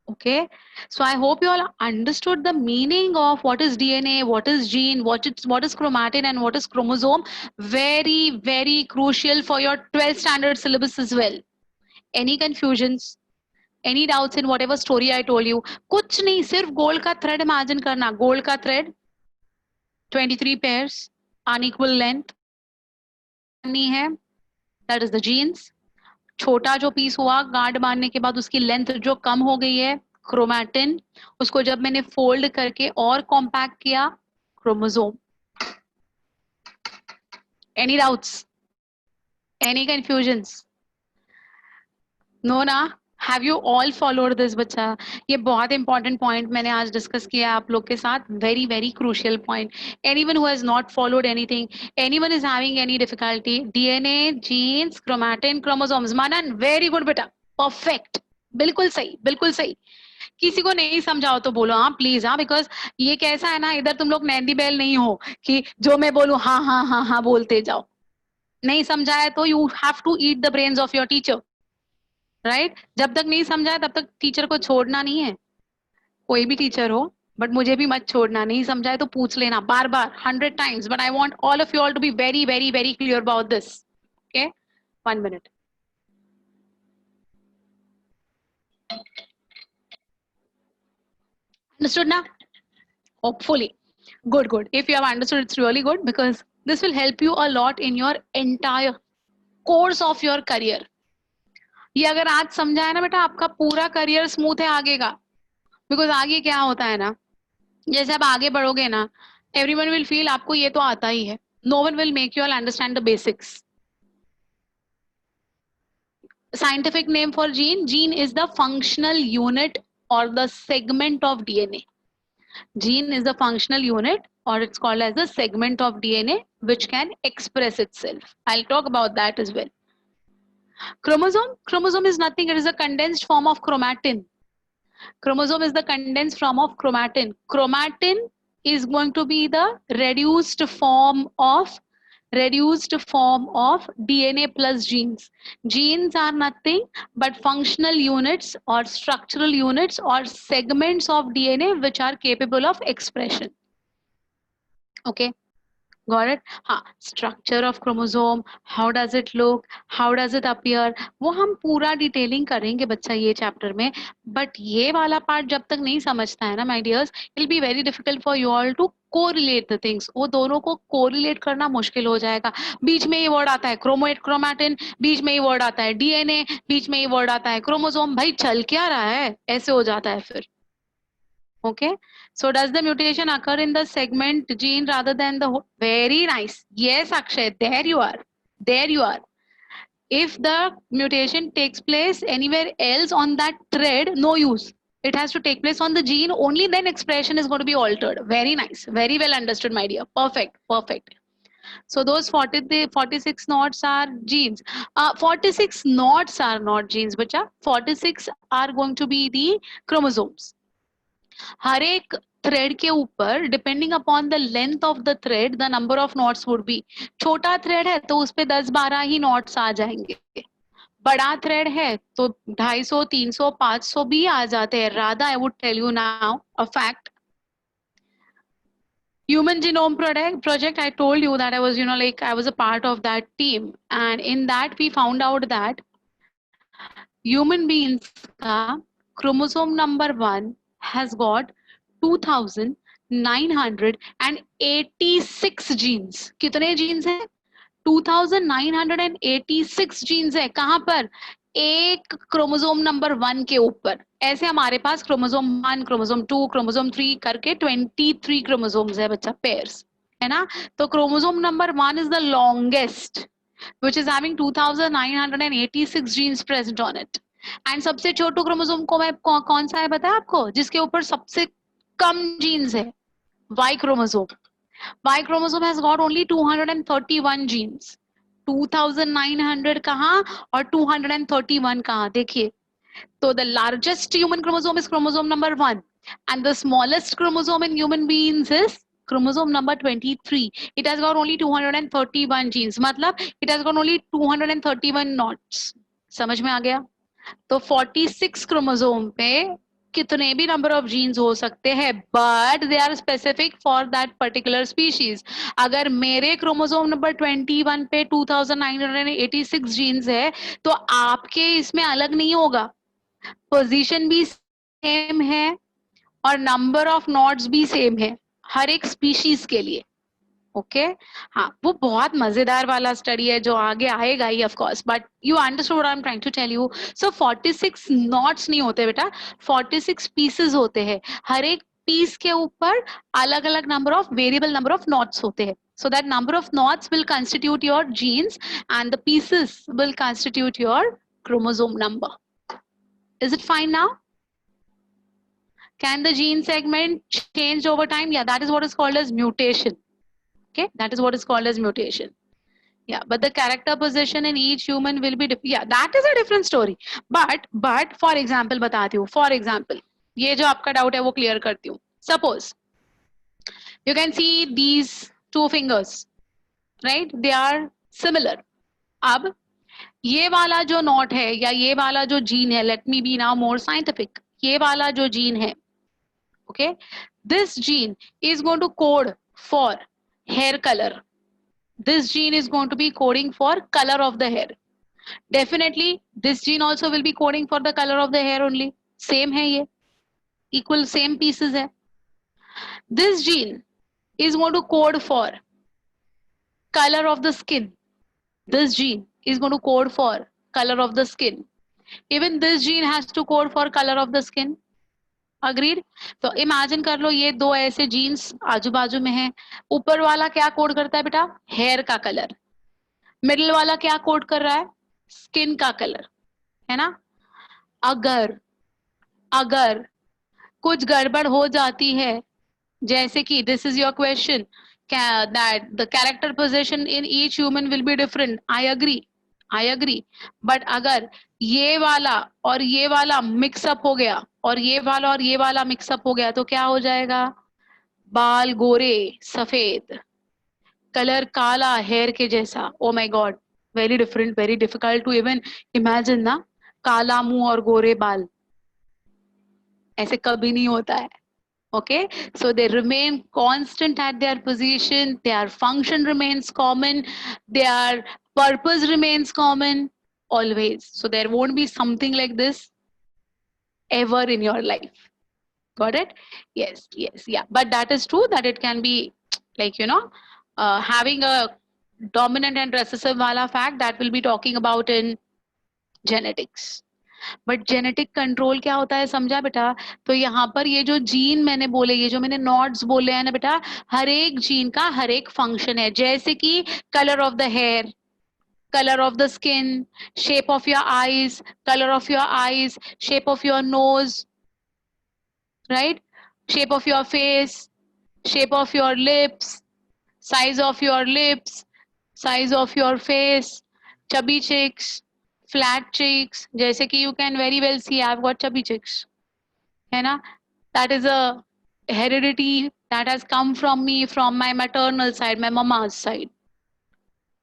Okay, so I hope you all understood the meaning of what is DNA, what is gene, what is chromatin, and what is chromosome. Very, very crucial for your 12th standard syllabus as well. Any confusions, any doubts in whatever story I told you? कुछ नहीं, सिर्फ gold का thread imagine करना. Gold का thread 23 pairs, unequal length नहीं है, that is the genes. छोटा जो पीस हुआ गांठ बांधने के बाद उसकी लेंथ जो कम हो गई है, क्रोमैटिन. उसको जब मैंने फोल्ड करके और कॉम्पैक्ट किया, chromosome. Any doubts, any confusions? No ना? Have you all followed this बच्चा? ये बहुत इंपॉर्टेंट पॉइंट मैंने आज डिस्कस किया आप लोग के साथ. Very very crucial point. Anyone who has not followed anything, anyone is having any difficulty? DNA, genes, chromatin, chromosomes. मानन वेरी गुड बेटा, परफेक्ट, बिल्कुल सही, बिल्कुल सही. किसी को नहीं समझाओ तो बोलो हाँ प्लीज. हाँ, बिकॉज ये कैसा है ना, इधर तुम लोग नैंडी बैल नहीं हो कि जो मैं बोलूं हाँ हाँ हाँ हाँ बोलते जाओ. नहीं समझा है तो you have to eat the brains of your teacher, right? जब तक नहीं समझा है तब तक टीचर को छोड़ना नहीं है. कोई भी टीचर हो, बट मुझे भी मत छोड़ना. नहीं समझा है तो पूछ लेना बार बार, 100 times. But I want all of you all to be very very very clear about this. Okay, 1 minute. Understood now? Hopefully. Good, good. If you have understood, it's really good because this will help you a lot in your entire course of your career. ये अगर आज समझा है ना बेटा, आपका पूरा career smooth है आगे का. बिकॉज आगे क्या होता है ना, जैसे आप आगे बढ़ोगे ना, एवरीवन विल फील आपको ये तो आता ही है. No one will make you all understand the basics. Scientific name for gene, gene is the functional unit or the segment of DNA. Gene is the functional unit, or it's called as the segment of DNA which can express itself. I'll talk about that as well. Chromosome, chromosome is nothing, it is a condensed form of chromatin. Chromosome is the condensed form of chromatin. Chromatin is going to be the reduced form of DNA plus genes. Genes are nothing but functional units or structural units or segments of DNA which are capable of expression. Okay, Got it? हाँ, structure of chromosome, how does it look, how does it appear, वो हम पूरा detailing करेंगे बच्चा ये chapter में. But ये वाला पार्ट जब तक नहीं समझता है ना my dears, it will be very difficult for you all to correlate the things. वो दोनों को कोरिलेट करना मुश्किल हो जाएगा. बीच में ये वर्ड आता है क्रोमेट क्रोमैटिन, बीच में ये वर्ड आता है डीएनए, बीच में ये वर्ड आता है क्रोमोसोम. भाई चल क्या रहा है, ऐसे हो जाता है फिर. Okay, so does the mutation occur in the segment gene rather than the very nice? Yes, Akshay, there you are. There you are. If the mutation takes place anywhere else on that thread, no use. It has to take place on the gene, only then expression is going to be altered. Very nice. Very well understood, my dear. Perfect. Perfect. So those 46 knots are genes. 46 knots are not genes, bacha. 46 are going to be the chromosomes. हर एक thread के ऊपर depending upon the length of the thread the number of knots would be. छोटा thread है तो उस पे 10-12 ही knots आ जाएंगे. बड़ा थ्रेड है तो 250, 300, 500 भी आ जाते हैं. Radha I would tell you now a fact. Human Genome Project, I told you that I was, I was a part of that team. And in that, we found out that human beings ka chromosome number 1 has got 2986 genes. कितने genes हैं? 2986 genes है. कहाँ पर? एक chromosome number 1 के ऊपर. ऐसे हमारे पास क्रोमोसोम 1, क्रोमोसोम 2, क्रोमोसोम 3 करके 23 क्रोमोसोम्स है बच्चा, पेयर्स है ना. तो chromosome number 1 is the longest, which is having 2986 genes present on it. And सबसे छोटू क्रोमोसोम कौन सा है बताया आपको, जिसके ऊपर सबसे कम जीन्स है? Y chromosome. Y chromosome has got only 231 genes. 2900 कहाँ और 231 कहाँ, देखिए. तो the largest human chromosome is chromosome number 1 and the smallest chromosome in human beings is chromosome number 23. It has got only 231 genes. मतलब it has got only 231 knots. समझ में आ गया? तो 46 क्रोमोसोम पे कितने भी नंबर ऑफ जीन्स हो सकते हैं, but they are specific for that particular species. अगर मेरे क्रोमोसोम नंबर 21 पे 2986 जीन्स है तो आपके इसमें अलग नहीं होगा. पोजीशन भी सेम है और नंबर ऑफ नॉट्स भी सेम है हर एक स्पीशीज के लिए. ओके हाँ, वो बहुत मजेदार वाला स्टडी है जो आगे आएगा ही of course, but you understood what I am trying to tell you. So 46 knots नहीं होते बेटा, 46 पीसेस होते हैं. हर एक पीस के ऊपर अलग अलग number of variable number of knots होते हैं. So that number of knots will constitute your genes and the pieces will constitute your chromosome number. Is it fine now? Can the gene segment change over time? Yeah, that is what is called as mutation. Okay, that is what is called as mutation. Yeah, but the character position in each human will be different. Yeah, that is a different story. But for example बताती हूँ. For example, ये जो आपका doubt है वो clear करती हूँ. Suppose you can see these two fingers, right? They are similar. अब ये वाला जो नोट है या ये वाला जो जीन है, let me be now more scientific. ये वाला जो जीन है, okay, this gene is going to code for hair color. This gene is going to be coding for color of the hair. Definitely this gene also will be coding for the color of the hair only. Same है ये, equal same pieces है. This gene is going to code for color of the skin. This gene is going to code for color of the skin. Even this gene has to code for color of the skin. Agreed? तो imagine कर लो ये दो ऐसे jeans आजू बाजू में हैं. ऊपर वाला क्या कोड करता है बेटा? हेयर का कलर. मिडिल वाला क्या कोड कर रहा है? स्किन का कलर, है ना. अगर कुछ गड़बड़ हो जाती है, जैसे कि this is your question that the character position in each human will be different. I agree. But अगर ये वाला और ये वाला मिक्सअप हो गया और ये वाला और ये वाला मिक्सअप हो गया तो क्या हो जाएगा? बाल गोरे सफेद, कलर काला हेयर के जैसा. Oh my God, very different, very difficult to even imagine ना. काला मुंह और गोरे बाल, ऐसे कभी नहीं होता है. Okay, so they remain constant at their position, their function remains common, their purpose remains common always. So there won't be something like this ever in your life. Got it? Yes, yes, yeah. But that is true that it can be like, having a dominant and recessive wala fact that we'll be talking about in genetics. But genetic control क्या होता है समझा बेटा? तो यहाँ पर ये जो जीन मैंने बोले, ये जो मैंने नॉड्स बोले हैं ना बेटा, हर एक जीन का हर एक फंक्शन है. जैसे कि colour of the hair, color of the skin, shape of your eyes, color of your eyes, shape of your nose, right? Shape of your face, shape of your lips, size of your lips, size of your face, chubby cheeks, flat cheeks. जैसे कि you can very well see I've got chubby cheeks. है ना? That is a heredity that has come from me from my maternal side, my mama's side.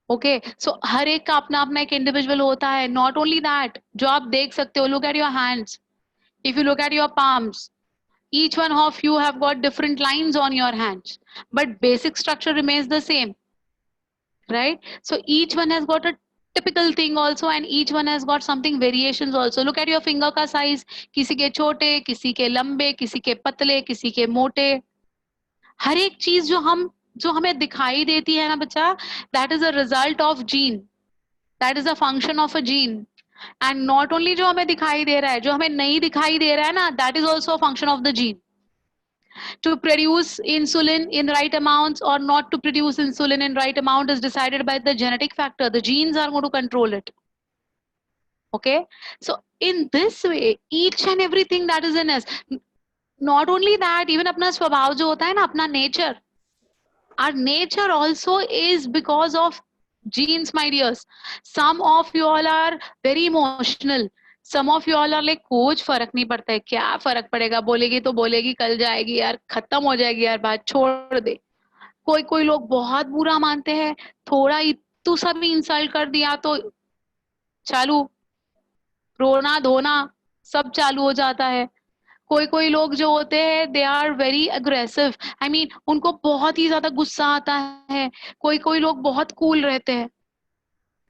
Okay, so हर एक का अपना अपना एक individual होता है. Not only that, जो आप देख सकते हो, look at your hands. If you look at your palms, each one of you have got different lines on your hands, but basic structure remains the same, right? So each one has got a typical thing also, and each one has got something variations also. Look at your finger का size, किसी के छोटे, किसी के लंबे, किसी के पतले, किसी के मोटे. हर एक चीज जो हमें दिखाई देती है ना बच्चा, that is a result of gene, that is a function of a gene. And not only जो हमें दिखाई दे रहा है, जो हमें नहीं दिखाई दे रहा है ना, that is also a function of the gene. To produce insulin in right amounts or not to produce insulin in right amount is decided by the genetic factor. The genes are going to control it. Okay, so in this way, each and everything that is in us, not only that, even अपना स्वभाव जो होता है ना, अपना nature, our nature also is because of genes, my dears. Some of you all are very emotional. Some of you all are like, कुछ फर्क नहीं पड़ता है. क्या फर्क पड़ेगा? बोलेगी तो बोलेगी, कल जाएगी यार, खत्म हो जाएगी यार, बात छोड़ दे. कोई कोई लोग बहुत बुरा मानते हैं, थोड़ा इतू सा भी इंसल्ट कर दिया तो चालू रोना धोना सब चालू हो जाता है. कोई कोई लोग जो होते हैं, they are very aggressive. I mean उनको बहुत ही ज्यादा गुस्सा आता है. कोई कोई लोग बहुत कूल रहते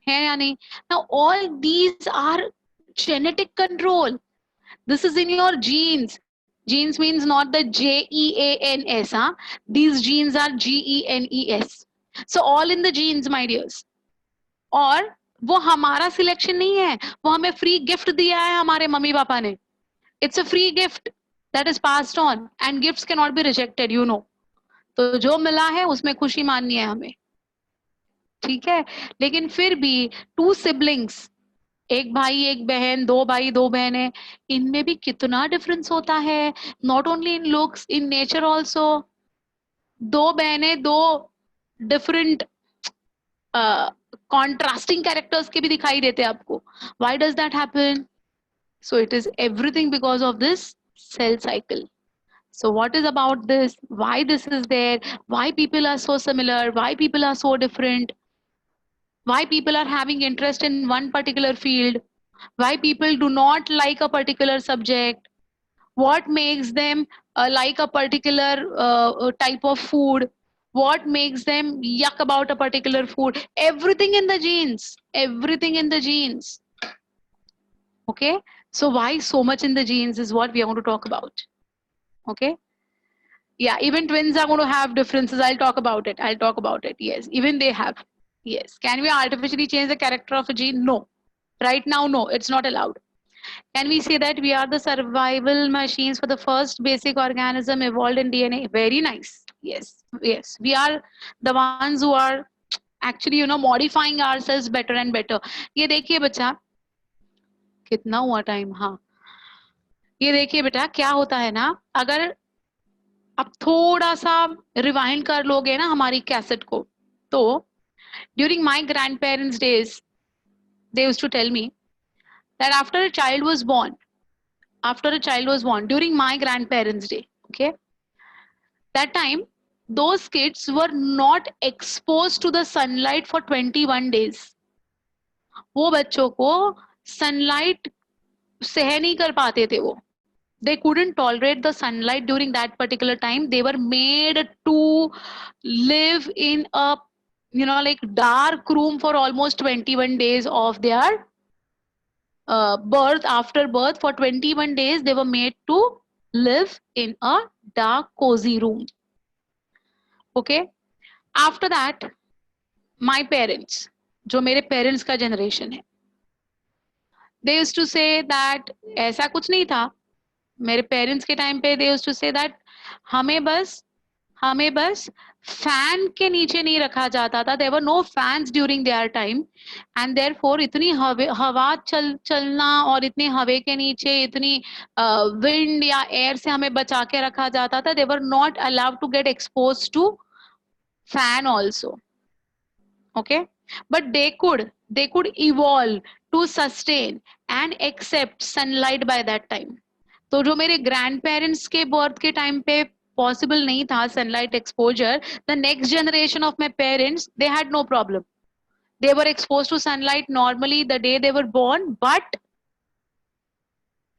हैं या नहीं? Now all these are genetic control. This is in your genes. Genes means not the Geans, huh? These genes are Genes. So all in the genes, my dears. और वो हमारा सिलेक्शन नहीं है, वो हमें फ्री गिफ्ट दिया है हमारे मम्मी पापा ने. It's a free gift that is passed on, and gifts cannot be rejected, you know. तो जो मिला है उसमें खुशी माननी है हमें, ठीक है? लेकिन फिर भी टू सिबलिंग्स, एक भाई एक बहन, दो भाई दो बहनें, इनमें भी कितना डिफरेंस होता है. Not only in looks, in nature also. दो बहनें दो डिफरेंट कॉन्ट्रास्टिंग कैरेक्टर्स के भी दिखाई देते हैं आपको. Why does that happen? So it is everything because of this cell cycle. So what is about this? Why this is there? Why people are so similar? Why people are so different? Why people are having interest in one particular field? Why people do not like a particular subject? What makes them like a particular type of food? What makes them yuck about a particular food? Everything in the genes. Everything in the genes. Okay, so why so much in the genes is what we are going to talk about. Okay, yeah, even twins are going to have differences. I'll talk about it. Yes, even they have. Yes, can we artificially change the character of a gene? No, right now no, it's not allowed. Can we say that we are the survival machines for the first basic organism evolved in DNA? Very nice. Yes, yes, we are the ones who are actually modifying ourselves better and better. ये देखिए बच्चा, कितना हुआ time? हाँ, ये देखिए बेटा, क्या होता है ना, अगर आप थोड़ा सा रिवाइंड कर लोगे ना हमारी कैसेट को, तो during my grandparents days they used to tell me that after a child was born during my grandparents day, okay, that time those kids were not exposed to the sunlight for 21 days. वो बच्चों को sunlight सह नहीं कर पाते थे, वो they couldn't tolerate the sunlight during that particular time. They were made to live in a, you know, like dark room for almost 21 days of their birth. After birth, for 21 days they were made to live in a dark cozy room. Okay, after that my parents, जो मेरे parents का generation है, they used to say that ऐसा कुछ नहीं था मेरे parents के टाइम पे. They used to say that हमें बस फैन के नीचे नहीं रखा जाता था. There were no fans during their time and therefore इतनी हवा चलना और इतने हवे के नीचे इतनी विंड या एयर से हमें बचा के रखा जाता था. They were not allowed to get expose to fan also. Okay, but they could evolve to sustain and accept sunlight by that time. तो जो मेरे ग्रैंड पेरेंट्स के बर्थ के टाइम पे पॉसिबल नहीं था sunlight exposure, the next generation of my parents they had no problem. They were expose to sunlight normally the day they were born, but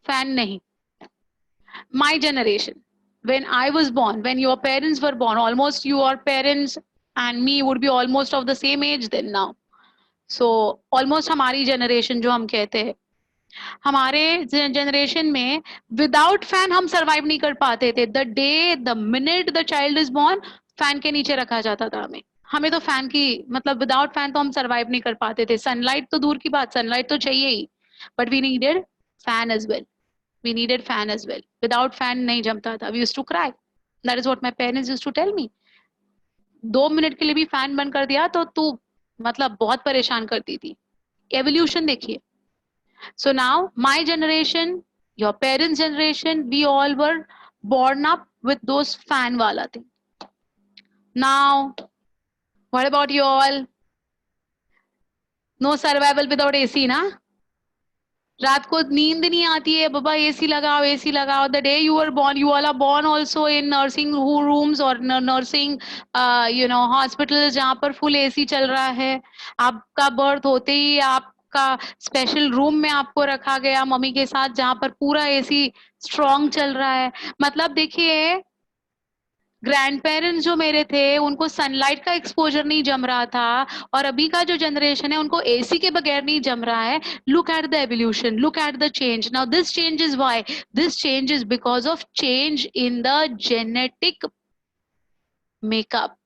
fan नहीं. My generation, when I was born, when your parents were born, almost your parents and me would be almost of the same age then now. So almost हमारी generation जो हम कहते हैं, हमारे generation में without fan हम survive नहीं कर पाते थे. The day the minute the child is born, fan के नीचे रखा जाता था हमें तो फैन की मतलब विदाउट फैन तो हम सरवाइव नहीं कर पाते थे. सनलाइट तो दूर की बात, सनलाइट तो चाहिए ही, but we needed fan as well. We needed fan as well. Without fan नहीं जमता था. We used to cry. That is what my parents used to tell me. 2 minute के लिए भी फैन बंद कर दिया तो तू मतलब बहुत परेशान करती थी. एवोल्यूशन देखिए. So now my generation, your parents' generation, we all were born up with those fan wala thing. Now, what about you all? No survival without AC, na? रात को नींद नहीं आती है बाबा, एसी लगाओ एसी लगाओ. The day you are born, you all are born also in nursing rooms और नर्सिंग यू नो हॉस्पिटल जहाँ पर फुल एसी चल रहा है. आपका बर्थ होते ही आपका स्पेशल रूम में आपको रखा गया मम्मी के साथ जहाँ पर पूरा एसी स्ट्रॉन्ग चल रहा है. मतलब देखिए ग्रैंड पेरेंट्स जो मेरे थे उनको सनलाइट का एक्सपोजर नहीं जम रहा था, और अभी का जो जनरेशन है उनको एसी के बगैर नहीं जम रहा है. Look at the evolution, look at the change. Now this change is why, this change is because of change in the genetic makeup.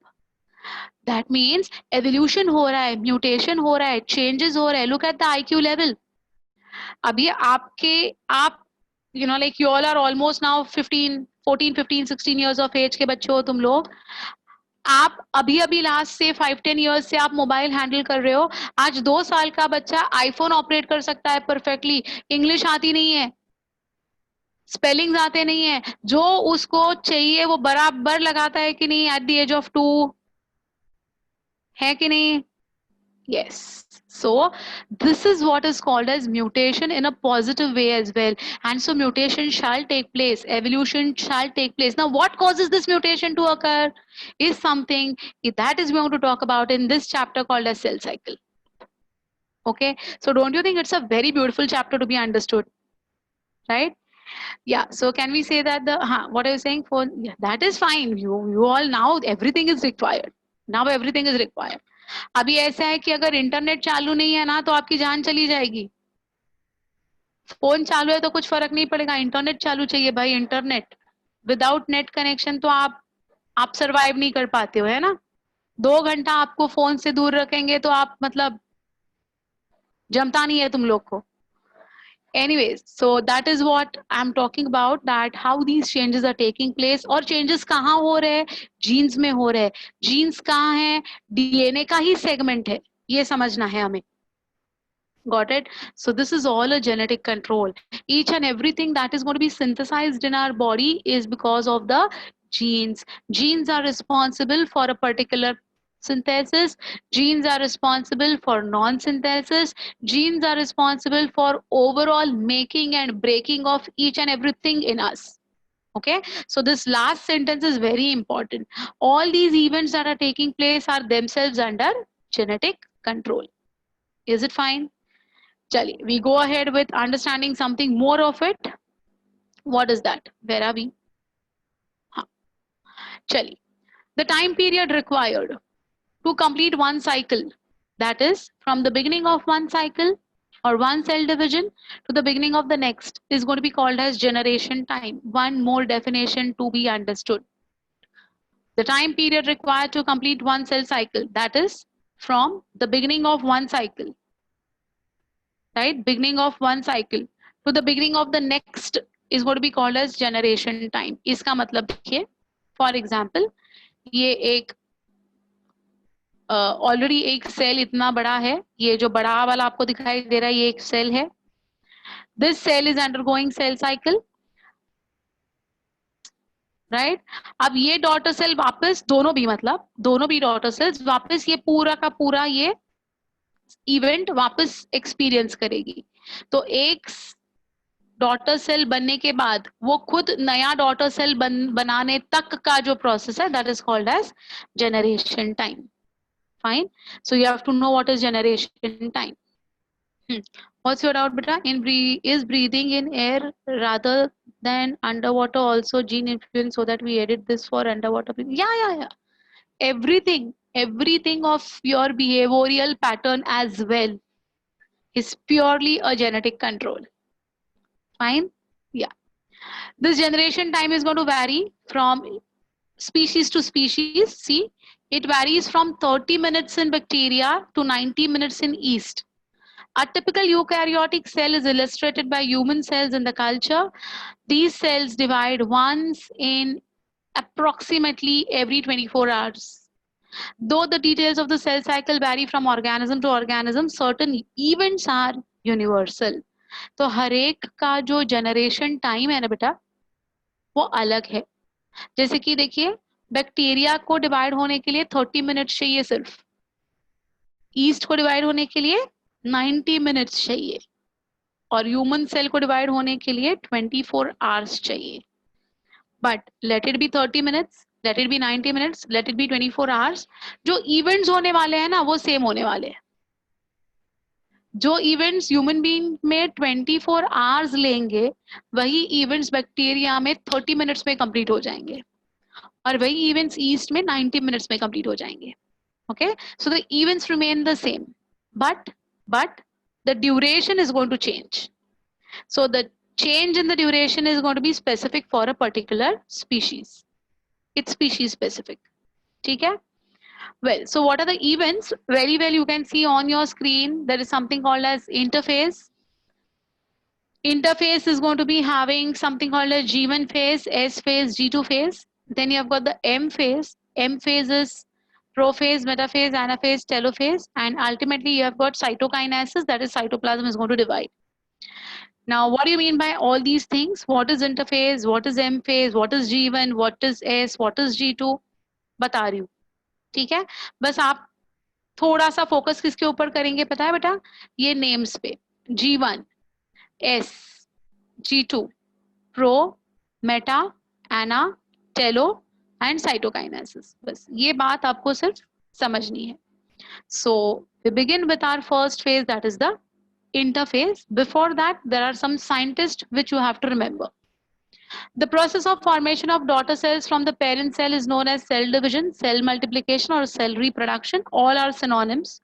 That means evolution हो रहा है, म्यूटेशन हो रहा है, चेंजेस हो रहे हैं. Look at the IQ level. अभी आप you know like you all are almost now 14, 15, 16 years of age के बच्चे हो तुम लोग. आप अभी लास्ट से 5-10 years से आप मोबाइल हैंडल कर रहे हो. आज 2 साल का बच्चा आईफोन ऑपरेट कर सकता है परफेक्टली. इंग्लिश आती नहीं है, स्पेलिंग्स आते नहीं है, जो उसको चाहिए वो बराबर लगाता है कि नहीं एट द एज ऑफ 2, है कि नहीं? Yes. So this is what is called as mutation in a positive way as well. And so mutation shall take place. Evolution shall take place. Now what causes this mutation to occur is something that is going to talk about in this chapter called as cell cycle. Okay. So don't you think it's a very beautiful chapter to be understood? Right? Yeah. So can we say that what are you saying? For yeah, that is fine. You all now everything is required. Now everything is required. अभी ऐसा है कि अगर internet चालू नहीं है ना तो आपकी जान चली जाएगी. फोन चालू है तो कुछ फर्क नहीं पड़ेगा, इंटरनेट चालू चाहिए भाई. इंटरनेट विदाउट नेट कनेक्शन तो आप सरवाइव नहीं कर पाते हो, है ना. 2 घंटा आपको फोन से दूर रखेंगे तो आप मतलब जमता नहीं है तुम लोग को. Anyways, so that is what I'm talking about, that how these changes are taking place. और changes कहाँ हो रहे हैं? जीन्स में हो रहे हैं. जीन्स कहाँ है? डीएनए का ही सेगमेंट है, ये समझना है हमें. Got it? So this is all a genetic control. Each and everything that is going to be synthesized in our body is because of the genes. Genes are responsible for a particular synthesis. Genes are responsible for non-synthesis. Genes are responsible for overall making and breaking of each and everything in us. Okay, so this last sentence is very important. All these events that are taking place are themselves under genetic control. Is it fine? Chali, we go ahead with understanding something more of it. What is that? Where are we? हाँ, चलिए. The time period required to complete one cycle, that is from the beginning of one cycle or one cell division to the beginning of the next, is going to be called as generation time. One more definition to be understood. The time period required to complete one cell cycle, that is from the beginning of one cycle, right? Beginning of one cycle to the beginning of the next is going to be called as generation time. इसका मतलब देखिए, for example, ये एक already एक cell इतना बड़ा है, ये जो बड़ा वाला आपको दिखाई दे रहा है ये एक सेल है. This cell is undergoing cell cycle, right. अब ये डॉटर सेल वापस दोनों भी डॉटर सेल्स वापस ये पूरा का पूरा ये इवेंट वापस एक्सपीरियंस करेगी. तो एक डॉटर सेल बनने के बाद वो खुद नया डॉटर सेल बनाने तक का जो प्रोसेस है, that is called age generation time. Fine. So you have to know what is generation time. What's your doubt, beta? Is breathing in air rather than underwater also gene influence, so that we edit this for underwater breathing? Yeah. Everything of your behavioral pattern as well is purely a genetic control. Fine. Yeah. This generation time is going to vary from species to species. See, it varies from 30 minutes in bacteria to 90 minutes in yeast. A typical eukaryotic cell is illustrated by human cells in the culture. These cells divide once in approximately every 24 hours. Though the details of the cell cycle vary from organism to organism, certain events are universal. तो हर एक का जो generation time है ना बेटा, वो अलग है. जैसे कि देखिए, बैक्टीरिया को डिवाइड होने के लिए 30 मिनट्स चाहिए सिर्फ, ईस्ट को डिवाइड होने के लिए 90 मिनट्स चाहिए, और ह्यूमन सेल को डिवाइड होने के लिए 24 आवर्स चाहिए. But let it be 30 minutes, let it be 90 minutes, let it be 24 hours, जो इवेंट्स होने वाले हैं ना वो सेम होने वाले हैं. जो इवेंट्स ह्यूमन बीइंग में 24 आवर्स लेंगे, वही इवेंट्स बैक्टीरिया में 30 मिनट्स में कंप्लीट हो जाएंगे, और वही इवेंट्स ईस्ट में 90 मिनट्स में कंप्लीट हो जाएंगे. Okay, so the events remain the same, but the duration is going to change. So the change in the duration is going to be specific for a particular species. It's species specific. ठीक है? Well, so what are the events? Very well, you can see on your screen there is something called as interphase. Interphase is going to be having something called as G1 phase, S phase, G2 phase. Then you have got the M phase. M phase is prophase, metaphase, anaphase, telophase, and ultimately you have got cytokinesis, that is cytoplasm is going to divide. Now, what do you mean by all these things? What is interphase? What is M phase? What is G1? What is S? What is G2? बता रही हूँ. ठीक है, बस आप थोड़ा सा focus किसके ऊपर करेंगे पता है बेटा? ये नेम्स पे. G1, S, G2, pro, meta, ana, telo and cytokinesis. बस ये बात आपको सिर्फ समझनी है. So we begin with our first phase, that is the interphase. Before that, there are some scientists which you have to remember. The process of formation of daughter cells from the parent cell is known as cell division, cell multiplication, or cell reproduction. All are synonyms.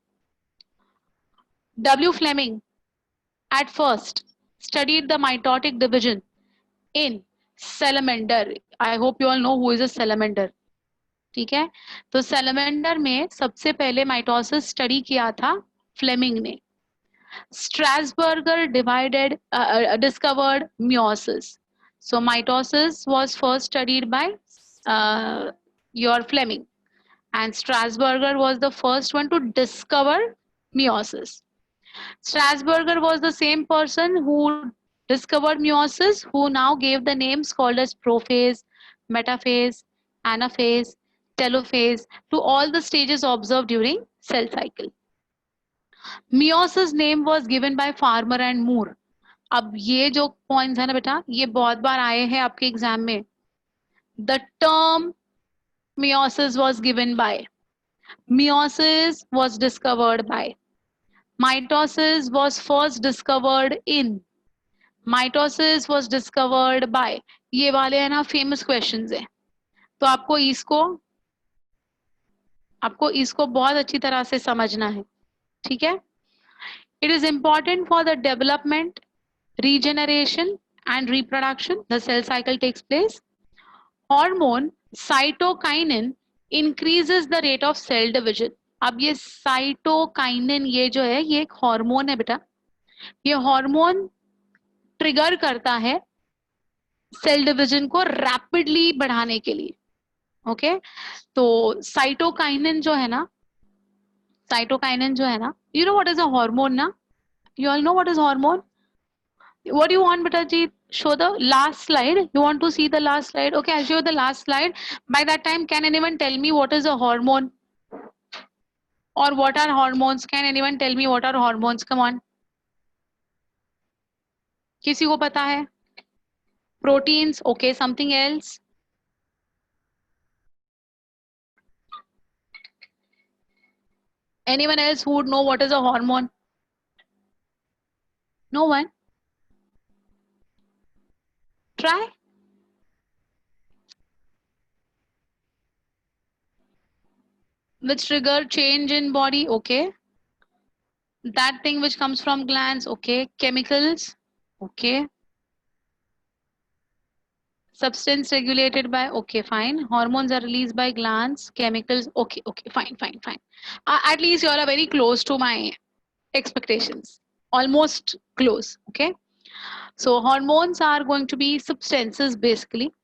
W. Fleming at first studied the mitotic division in salamander. I hope you all know who is a salamander. ठीक है, तो salamander में सबसे पहले mitosis study किया था Fleming ने. Strasburger discovered meiosis. So mitosis was first studied by your Fleming, and Strasburger was the first one to discover meiosis. Strasburger was the same person who discovered meiosis, who now gave the names called as prophase, metaphase, anaphase, telophase to all the stages observed during cell cycle. Meiosis name was given by Farmer and Moore. अब ये जो points है ना बेटा, ये बहुत बार आए हैं आपके एग्जाम में. The term meiosis was given by, meiosis was discovered by, mitosis was first discovered in, mitosis was discovered by, ये वाले है ना फेमस क्वेश्चंस है, तो आपको इसको बहुत अच्छी तरह से समझना है, ठीक है। It is important for the development, regeneration and reproduction. The cell cycle takes place. Hormone cytokinin increases the rate of cell division. अब ये साइटोकाइनिन ये जो है ये एक हार्मोन है बेटा, ये हार्मोन ट्रिगर करता है सेल डिवीजन को रैपिडली बढ़ाने के लिए। ओके तो साइटोकाइनिन जो है ना, साइटोकाइनिन जो है ना, you know what is a hormone ना, you all know what is hormone. What do you want, Betaji? Show the last slide. You want to see the last slide? Okay, I'll show you the last slide. By that time, can anyone tell me what is a hormone? Or what are hormones? Can anyone tell me what are hormones? Come on. किसी को पता है? Proteins. Okay, something else. Anyone else who would know what is a hormone? No one? Try. Which trigger change in body? Okay. That thing which comes from glands. Okay. Chemicals. Okay. Substance regulated by, okay, fine. Hormones are released by glands, chemicals, okay, fine. At least you all are very close to my expectations, almost close. Okay, so hormones are going to be substances basically,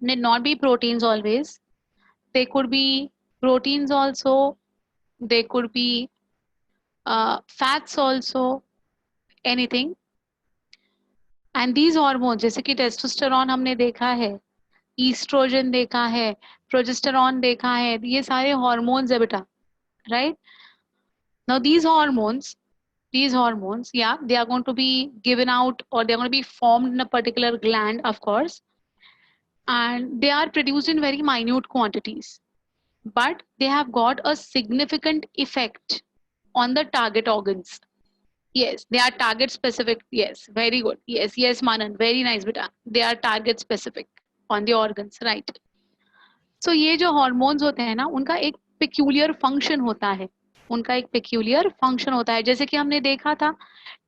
need not be proteins always, they could be proteins also, they could be fats also, anything. And these hormone जैसे कि testosterone हमने देखा है, oestrogen देखा है, progesterone देखा है, ये सारे हार्मोन्स है बेटा, right. Now these hormones, yeah, they are going to be given out or they are going to be formed in a particular gland, of course, and they are produced in very minute quantities, but they have got a significant effect on the target organs. Yes, they are target specific. Yes, very good. Yes, Manan, very nice beta. They are target specific on the organs, right? So ये जो hormones होते हैं ना, उनका एक peculiar function होता है, उनका एक peculiar function होता है, जैसे कि हमने देखा था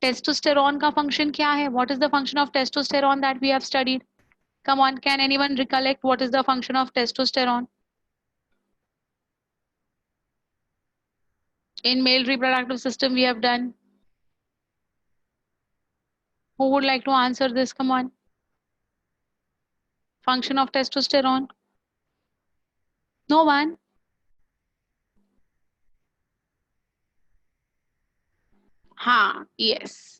testosterone का function क्या है? What is the function of testosterone that we have studied? Come on, can anyone recollect what is the function of testosterone in male reproductive system we have done? Who would like to answer this? Come on. Function of testosterone? No one? Ha, yes.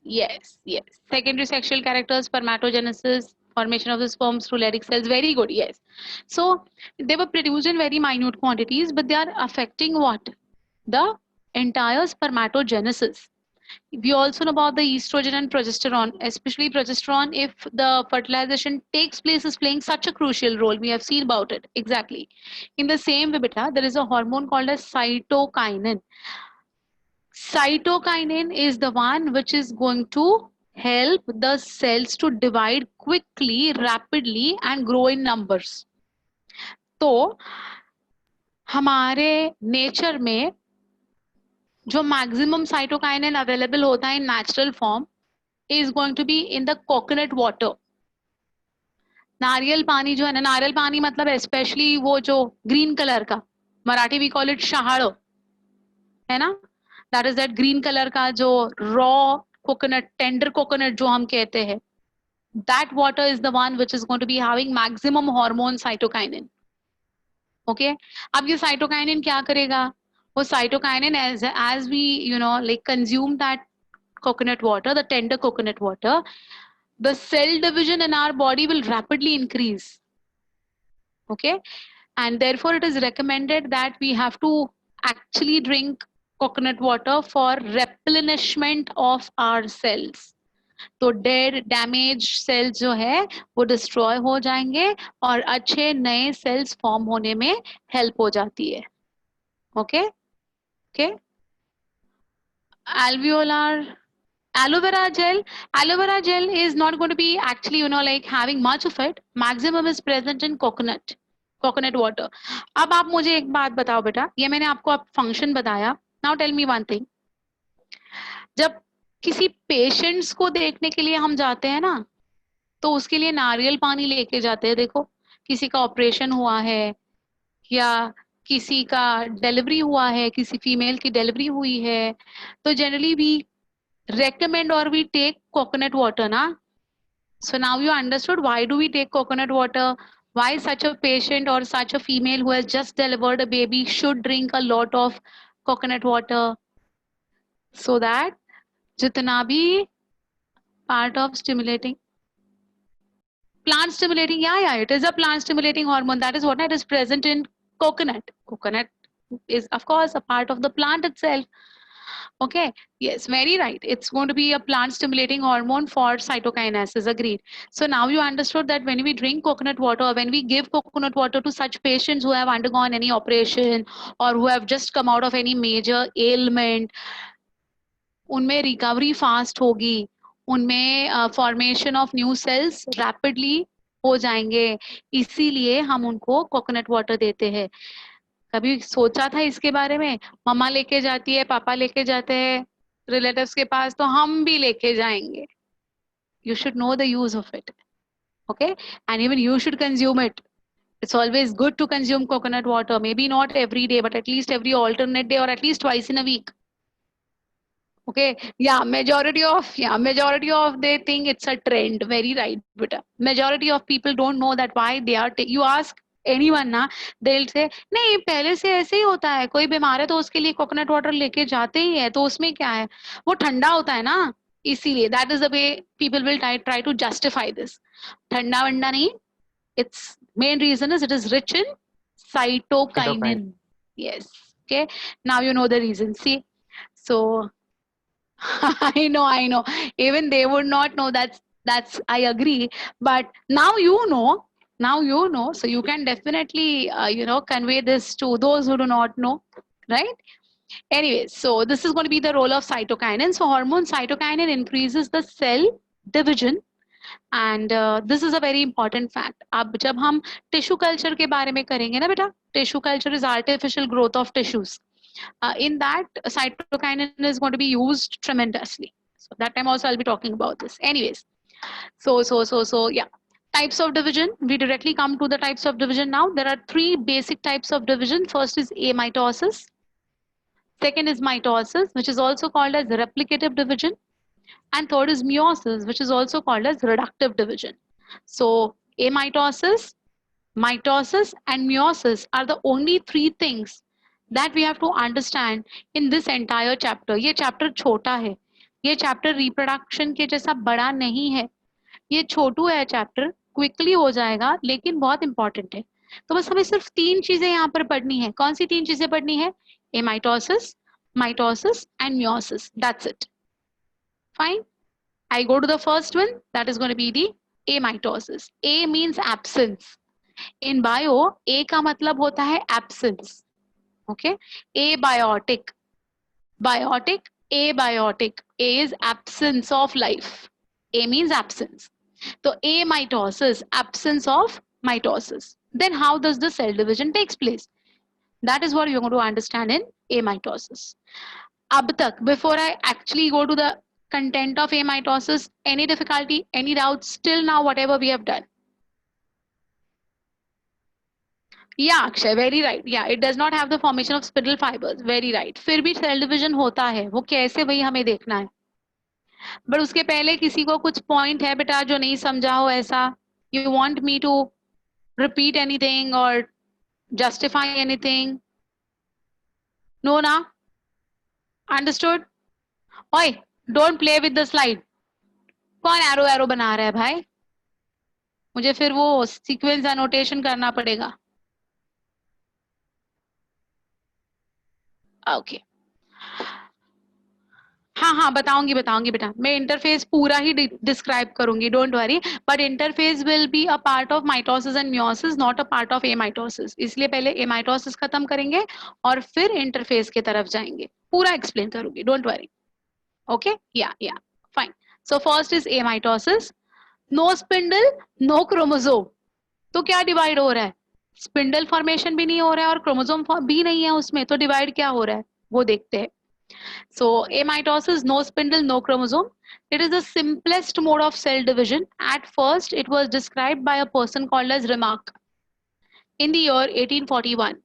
Secondary sexual characters, spermatogenesis, formation of the sperms through Leydig cells. Very good, yes. So they were produced in very minute quantities, but they are affecting what? The entire spermatogenesis. We also know about the estrogen and progesterone, especially progesterone, if the fertilization takes place, is playing such a crucial role. We have seen about it. Exactly. In the same way, beta, there is a hormone called as cytokinin. Cytokinin is the one which is going to help the cells to divide quickly, rapidly and grow in numbers. तो हमारे nature में जो maximum cytokinin available होता है in natural form is going to be in the coconut water. नारियल पानी जो है ना, नारियल पानी मतलब स्पेशली वो जो ग्रीन कलर का, मराठी वी कॉल इट शहाड़ो, है ना, that is that green colour का जो रॉ कोकोनट, टेंडर कोकोनट जो हम कहते हैं, that water is the one which is going to be having maximum hormone cytokinin. Okay, अब ये cytokinin क्या करेगा? वो cytokinin as we like consume that coconut water, the tender coconut water, the cell division in our body will rapidly increase. Okay, and therefore it is recommended that we have to actually drink coconut water for replenishment of our cells. तो dead damage cells जो है वो destroy हो जाएंगे और अच्छे नए cells form होने में हेल्प हो जाती है। Okay okay, alveolar aloe vera gel is not going to be actually, you know, like having much of it. Maximum is present in coconut water. अब आप मुझे एक बात बताओ बेटा, ये मैंने आपको अब फंक्शन बताया. Now tell me one thing. जब किसी पेशेंट्स को देखने के लिए हम जाते हैं ना, तो उसके लिए नारियल पानी लेके जाते हैं. देखो, किसी का ऑपरेशन हुआ है या किसी का डिलीवरी हुआ है, किसी फीमेल की डिलीवरी हुई है, तो generally we recommend or we take coconut water, na? So now you understood why do we take coconut water, why such a patient or such a female who has just delivered a baby should drink a lot of coconut water, so that jitna bhi part of stimulating plant stimulating, yeah, it is a plant stimulating hormone. That is what it is present in coconut is of course a part of the plant itself. Okay, yes, very right. It's going to be a plant stimulating hormone for cytokinases, agreed. So now you understood that when we drink coconut water, when we give coconut water to such patients who have undergone any operation or who have just come out of any major ailment, उनमें recovery fast होगी, उनमें formation of new cells rapidly हो जाएंगे, इसीलिए हम उनको coconut water देते हैं. कभी सोचा था इसके बारे में? मम्मा लेके जाती है, पापा लेके जाते हैं रिलेटिव्स के पास, तो हम भी लेके जाएंगे. You should know the use of it, okay? And even you should consume it. It's always good to consume coconut water. Maybe not every day, but at least every alternate day or at least twice in a week. Okay, yeah, majority of they think it's a trend. Very right, but majority of people don't know that why they are. You ask anyone ना, they'll say नहीं पहले से ऐसे ही होता है, कोई बीमार है तो उसके लिए कोकोनट वाटर लेके जाते ही है, तो उसमें क्या है, वो ठंडा होता है ना, इसीलिए. That is the way people will try to justify this. ठंडा वंडा नहीं, its main reason is it is rich in cytokinin. Yes, okay, now you know the reason. See, so I know. Even they would not know. That's I agree. But now you know. So you can definitely convey this to those who do not know, right? Anyways, so this is going to be the role of cytokinin. So hormone cytokinin increases the cell division, and this is a very important fact. अब जब हम tissue culture के बारे में करेंगे ना बेटा, tissue culture is artificial growth of tissues. In that, cytokinin is going to be used tremendously. So that time also I'll be talking about this. Anyways, so yeah. Types of division. We directly come to the types of division now. There are three basic types of division. First is amitosis. Second is mitosis, which is also called as replicative division. And third is meiosis, which is also called as reductive division. So amitosis, mitosis, and meiosis are the only three things that we have to understand in this entire chapter. ये chapter छोटा है, ये chapter reproduction के जैसा बड़ा नहीं है, ये छोटू है chapter, quickly हो जाएगा, लेकिन बहुत important है. तो बस हमें सिर्फ तीन चीजें यहाँ पर पढ़नी है. कौन सी तीन चीजें पढ़नी है? amitosis, mitosis, and meiosis. That's it. Fine. I go to the first one. That is going to be the amitosis. A means absence. In bio, A का मतलब होता है absence. Okay, abiotic, abiotic. A is absence of life. A means absence. So amitosis, absence of mitosis. Then how does the cell division takes place? That is what you're going to understand in amitosis. Ab tak, before I actually go to the content of amitosis, any difficulty, any doubts till now, whatever we have done? Yeah, Akshay, very right. Yeah, it does not have the formation of spindle fibers. Very right. फिर भी cell division होता है, वो कैसे वही हमें देखना है. But उसके पहले किसी को कुछ point है बेटा जो नहीं समझा हो ऐसा? You want me to repeat anything or justify anything? No, na? Understood? Oi, don't play with the slide. कौन arrow बना रहा है भाई? मुझे फिर वो sequence annotation करना पड़ेगा. ओके हाँ बताऊंगी बेटा. मैं इंटरफेस पूरा ही डिस्क्राइब करूंगी, don't worry. But interface will be a part of mitosis and meiosis, not a part of amitosis. इसलिए पहले एमाइटोसिस खत्म करेंगे और फिर इंटरफेस की तरफ जाएंगे. पूरा एक्सप्लेन करूंगी, डोंट वरी. ओके, या So first is amitosis. No spindle, no chromosome. तो क्या डिवाइड हो रहा है? स्पिंडल फॉर्मेशन भी नहीं हो रहा है और क्रोमोसोम भी नहीं है उसमें, तो डिवाइड क्या हो रहा है वो देखते हैं. So amitosis, no spindle, no chromosome. It is the simplest mode of cell division. At first, it was described by a person called as Remarque in the year 1841.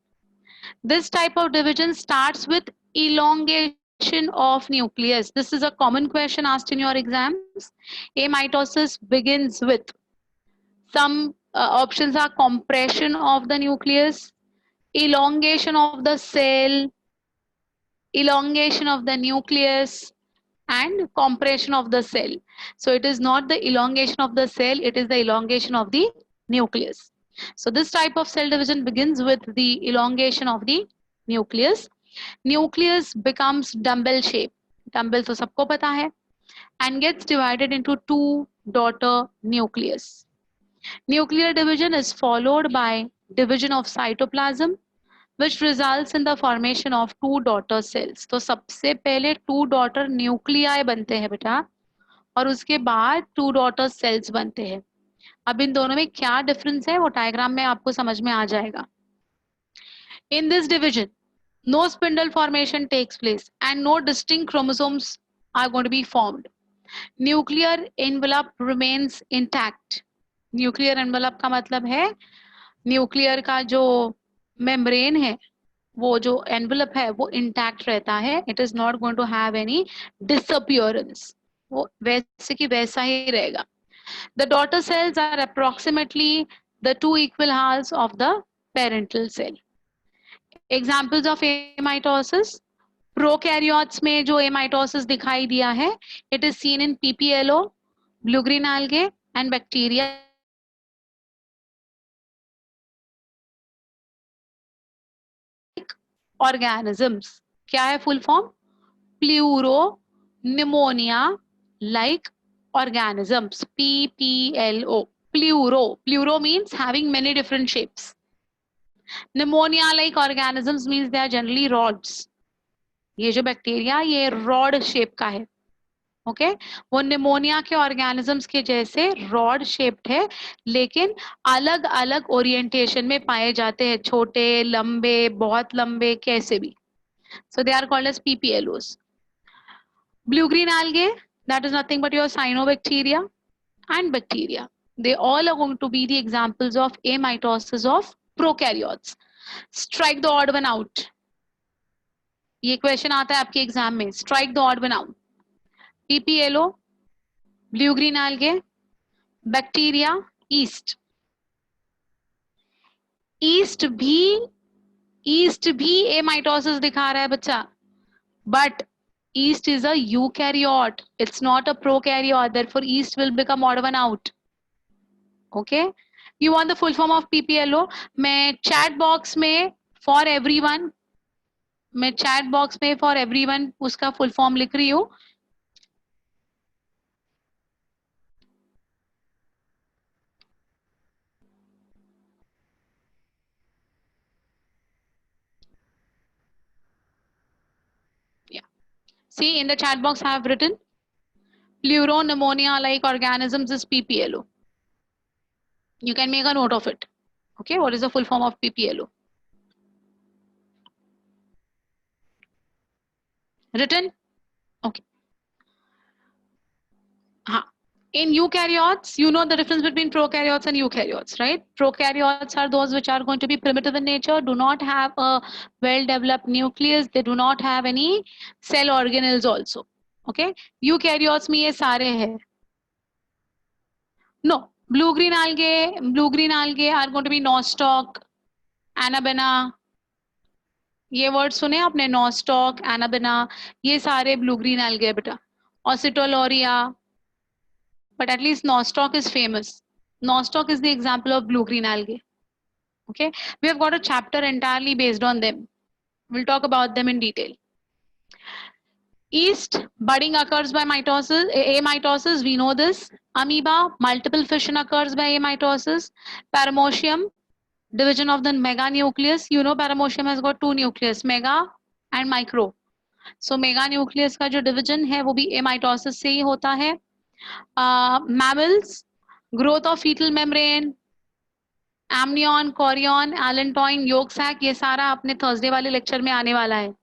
This type of division starts with elongation of nucleus. This is a common question asked in your exams. Amitosis begins with some options are compression of the nucleus, elongation of the cell, elongation of the nucleus, and compression of the cell. So it is not the elongation of the cell, it is the elongation of the nucleus. So this type of cell division begins with the elongation of the nucleus. Nucleus becomes dumbbell shape. Dumbbell तो सबको पता है. And gets divided into two daughter nucleus. Nuclear division is followed by division of cytoplasm, which results in the formation of two daughter cells. तो सबसे पहले two daughter nuclei बनते हैं बेटा, और उसके बाद two daughter cells बनते हैं. अब इन दोनों में क्या डिफरेंस है वो डायग्राम में आपको समझ में आ जाएगा. In this division, no spindle formation takes place and no distinct chromosomes are going to be formed. Nuclear envelope remains intact. Nuclear envelope का मतलब है न्यूक्लियर का जो मेम्ब्रेन है, वो जो एनवेलप है वो इंटैक्ट रहता है. It is not going to have any disappearance, वो वैसे की वैसा ही रहेगा. The daughter cells are approximately the two equal halves of the parental cell. Examples of amitosis. Prokaryotes में जो एमाइटोसिस दिखाई दिया है, it is seen in PPLO, blue green algae and bacteria. organisms. क्या है full form? Pleuro pneumonia like organisms. PPLO. Pleuro. Pleuro means having many different shapes. Pneumonia like organisms means they are generally rods. ये जो bacteria ये rod shape का है. Okay वो pneumonia के organisms के जैसे रॉड शेप्ड है, लेकिन अलग अलग ओरिएंटेशन में पाए जाते हैं, छोटे, लंबे, बहुत लंबे, कैसे भी. So they are called as PPLOs. Blue green algae, that is nothing but your cyanobacteria and bacteria. They all are going to be the examples of amitosis of prokaryotes. Strike the odd one out. ये question आता है आपके exam में. Strike the odd one out. PPLO, blue green algae, bacteria, yeast. yeast भी amitosis दिखा रहा है बच्चा, but yeast is a eukaryote, it's not a prokaryote, therefore yeast will become odd one out. Okay, you want the full form of PPLO? मैं chat box में for everyone उसका full form लिख रही हूँ. See, in the chat box I have written pleuropneumonia like organisms is PPLO. You can make a note of it. Okay, what is the full form of PPLO? Written? Okay. In eukaryotes, you know the difference between prokaryotes and eukaryotes, right? Prokaryotes are those which are going to be primitive in nature, do not have a well-developed nucleus, they do not have any cell organelles also. Okay, eukaryotes में ये सारे हैं. No, blue-green algae are going to be nostoc, anabaena. ये word सुने आपने? nostoc, anabaena, ये सारे blue-green algae है बेटा. Ocetoloria. But at least nostoc is famous. Nostoc is the example of blue-green algae. Okay, we have got a chapter entirely based on them. We'll talk about them in detail. Yeast, budding occurs by mitosis, amitosis, we know this. Amoeba, multiple fission occurs by amitosis. Paramecium, division of the meganucleus. You know paramecium has got two nucleus, mega and micro. So meganucleus का जो division है वो भी amitosis से ही होता है. Mammals, growth of fetal membrane, amnion, chorion, allantoin, yolk sac, ये सारा अपने थर्सडे वाले लेक्चर में आने वाला है.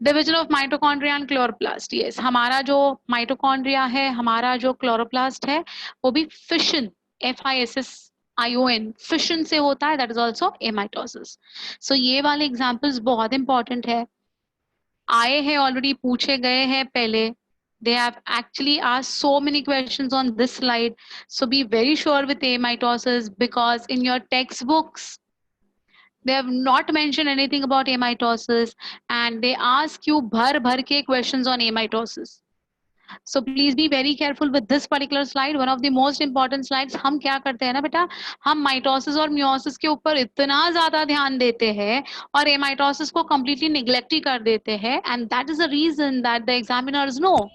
Division of mitochondria and chloroplast. Yes, हमारा जो माइटोकॉन्ड्रिया है, हमारा जो क्लोरोप्लास्ट है, वो भी फिशन, FISSION, फिशन से होता है. That is also amitosis. So ये वाले एग्जाम्पल्स बहुत इंपॉर्टेंट है, आए हैं ऑलरेडी, पूछे गए हैं पहले. They have actually asked so many questions on this slide. So be very sure with amitosis, because in your textbooks, they have not mentioned anything about amitosis, and they ask you bhar ke questions on amitosis. So please be very careful with this particular slide. One of the most important slides. हम क्या करते हैं ना बेटा, हम mitosis और meiosis के ऊपर इतना ज्यादा ध्यान देते हैं और एमाइटोसिस को completely neglect ही कर देते हैं, and that is the reason that the examiners know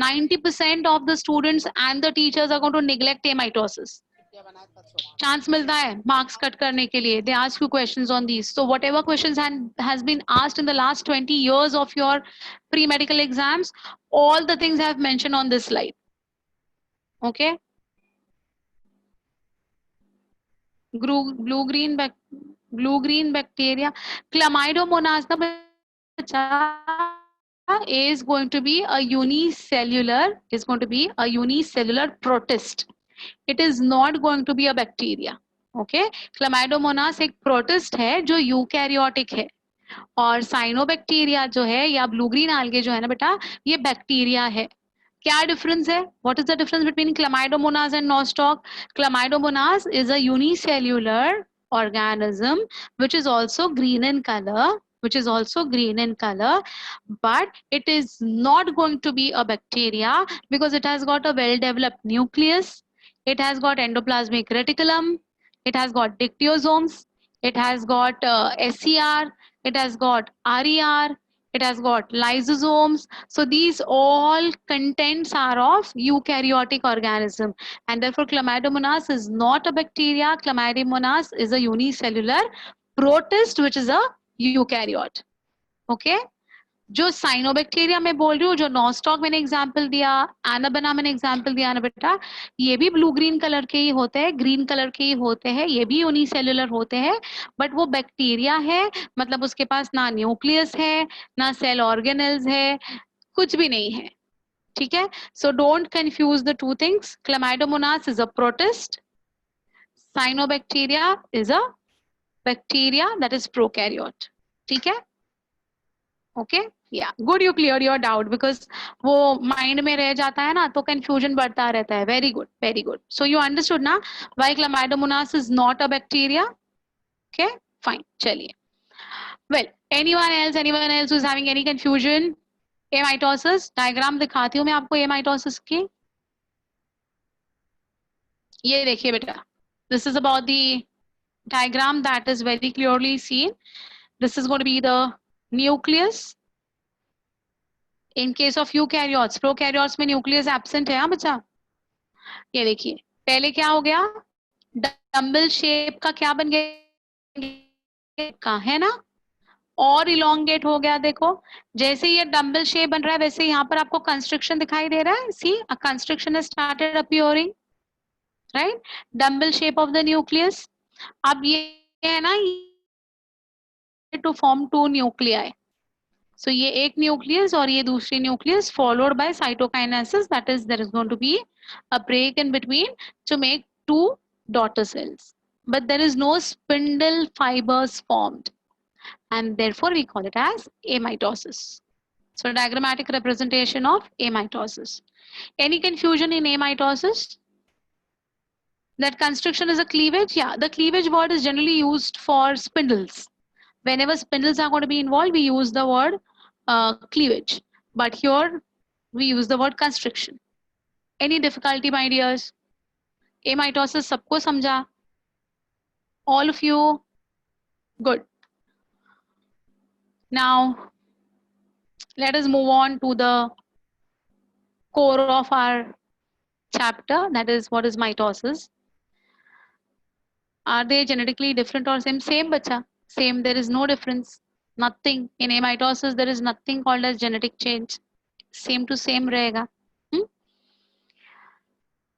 90% of the students and the teachers are going to neglect amitosis. Chance मिलता है मार्क्स कट करने के लिए. They ask you questions on these. So whatever questions has been asked in the last 20 years of your pre-medical exams, all the things I have mentioned on this slide. Okay. Blue green bacteria, Chlamydomonas is going to be a unicellular protist. It is not going to be a bacteria. Okay. Chlamydomonas एक protist है जो eukaryotic है, और cyanobacteria जो है या blue green algae जो है ना बेटा, ये बैक्टीरिया है. क्या डिफरेंस है? What is the difference between Chlamydomonas and nostoc? Chlamydomonas is a unicellular organism which is also green in color, but it is not going to be a bacteria because it has got a well-developed nucleus, it has got endoplasmic reticulum, it has got dictyosomes, it has got SCR, it has got RER, it has got lysosomes. So these all contents are of eukaryotic organism, and therefore Chlamydomonas is not a bacteria. Chlamydomonas is a unicellular protist which is a eukaryote. Okay. जो cyanobacteria में बोल रही हूँ, जो nostoc मैंने example दिया, anabaena मैंने example दिया ना बेटा, ये भी ब्लू ग्रीन कलर के ही होते हैं, ग्रीन कलर के ही होते हैं, ये भी यूनिसेलुलर होते हैं, बट वो बैक्टीरिया है, मतलब उसके पास ना न्यूक्लियस है, ना सेल ऑर्गेनेल्स है, कुछ भी नहीं है. ठीक है. So don't confuse the two things. Chlamydomonas is a protist, cyanobacteria is a bacteria that is prokaryote. ठीक है. ओके. या good, you clear your doubt, because वो माइंड में रह जाता है ना, तो कंफ्यूजन बढ़ता रहता है. Very good, very good. So you understood ना why chlamydomonas is not a bacteria. Okay, fine. चलिए. Well, anyone else who is having any confusion? Amitosis diagram दिखाती हूँ मैं आपको एमाइटोसिस की. ये देखिए बेटा, this is about the diagram that is very clearly seen. This is going to be the nucleus. In case of eukaryotes, prokaryotes में nucleus absent है. हाँ बच्चा, ये देखिए पहले क्या हो गया, डम्बल शेप का क्या बन गया का है ना, और इलोंगेट हो गया. देखो जैसे ये डम्बल शेप बन रहा है, वैसे यहाँ पर आपको कंस्ट्रक्शन दिखाई दे रहा है. See, a construction has started appearing, right? Dumbbell shape of the nucleus. अब ये है ना, to form two nuclei. So ये एक न्यूक्लियस और ये दूसरी nucleus, followed by cytokinesis, that is there is going to be a break in between to make two daughter cells, but there is no spindle fibers formed, and therefore we call it as amitosis. So diagrammatic representation of amitosis. Any confusion in amitosis? That construction is a cleavage? Yeah, the cleavage word is generally used for spindles. Whenever spindles are going to be involved, we use the word cleavage, but here we use the word constriction. Any difficulty, my dears? Amitosis सबको समझा? All of you? Good. Now let us move on to the core of our chapter, that is what is mitosis. Are they genetically different or same? Same bacha, same. There is no difference. Nothing in amitosis. There is nothing called as genetic change. Same to same रहेगा.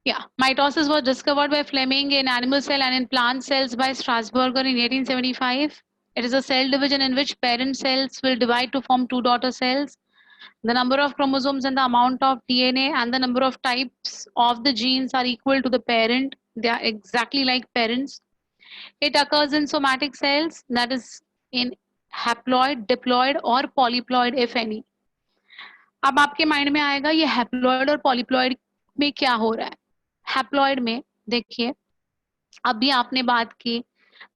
Yeah, mitosis was discovered by Fleming in animal cell and in plant cells by Strasburger in 1875. It is a cell division in which parent cells will divide to form two daughter cells. The number of chromosomes and the amount of DNA and the number of types of the genes are equal to the parent. They are exactly like parents. It occurs in somatic cells, that is in haploid, diploid or polyploid if any. अब आपके mind में आएगा ये haploid और polyploid में क्या हो रहा है. हैप्लॉइड में देखिए, अभी आपने बात की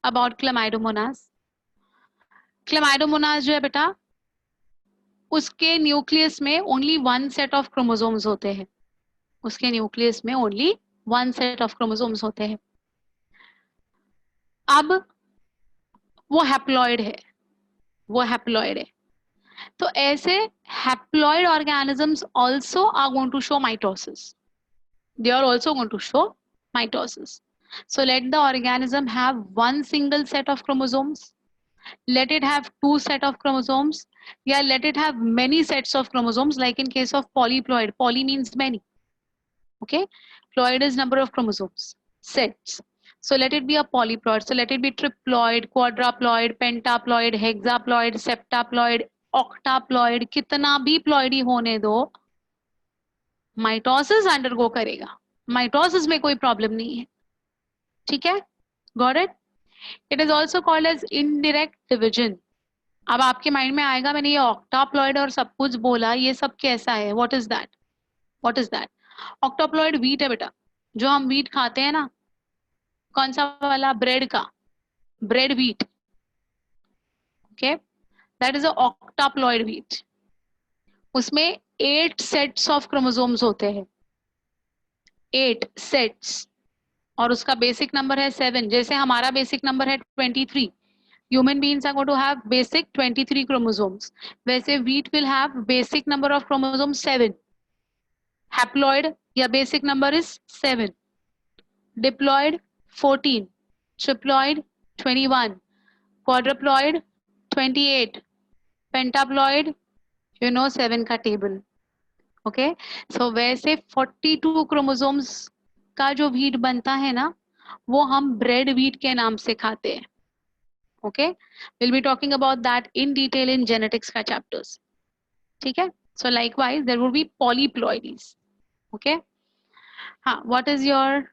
अबाउट क्लेमाइडोमोनास. क्लेमाइडोमोनास जो है बेटा, उसके न्यूक्लियस में only one set of chromosomes होते हैं. उसके न्यूक्लियस में only one set of chromosomes होते हैं. अब वो हैप्लॉइड है, वो हैप्लॉइड है. तो ऐसे haploid organisms also are going to show mitosis. They are also going to show mitosis. So let the organism have one single set of chromosomes. Let it have two set of chromosomes. Yeah, let it have many sets of chromosomes, like in case of polyploid. Poly means many. Okay, ploid is number of chromosomes. Sets. So let it be a polyploid. So let it be triploid, quadruploid, pentaploid, hexaploid, septaploid, octaploid. कितना भी ploid ही होने दो, mitosis undergo करेगा. Mitosis में कोई problem नहीं है. ठीक है, got it. It is also called as indirect division. अब आपके माइंड में आएगा मैंने ये ऑक्टाप्लॉइड और सब कुछ बोला, ये सब कैसा है, what is that, what is that. Octaploid wheat है बेटा, जो हम व्हीट खाते हैं ना, कौन सा वाला, ब्रेड का, bread wheat. Okay, that is a octaploid wheat. उसमें 8 सेट्स ऑफ क्रोमोसोम्स होते हैं, 8 सेट्स, और उसका बेसिक नंबर है 7. जैसे हमारा बेसिक नंबर है 23, human beings are going to have basic 23 chromosomes. वैसे wheat will have basic number of chromosomes 7. Haploid या basic number is 7, diploid 14, triploid 21, quadruploid 28, pentaploid you know 7 का टेबल. ओके, सो वैसे 42 chromosomes का जो व्हीट बनता है ना, वो हम ब्रेड व्हीट के नाम से खाते हैं. Okay, will be talking about that in detail in genetics का चैप्टर्स. ठीक है, so likewise there will be polyploidies. Okay, हाँ, what is your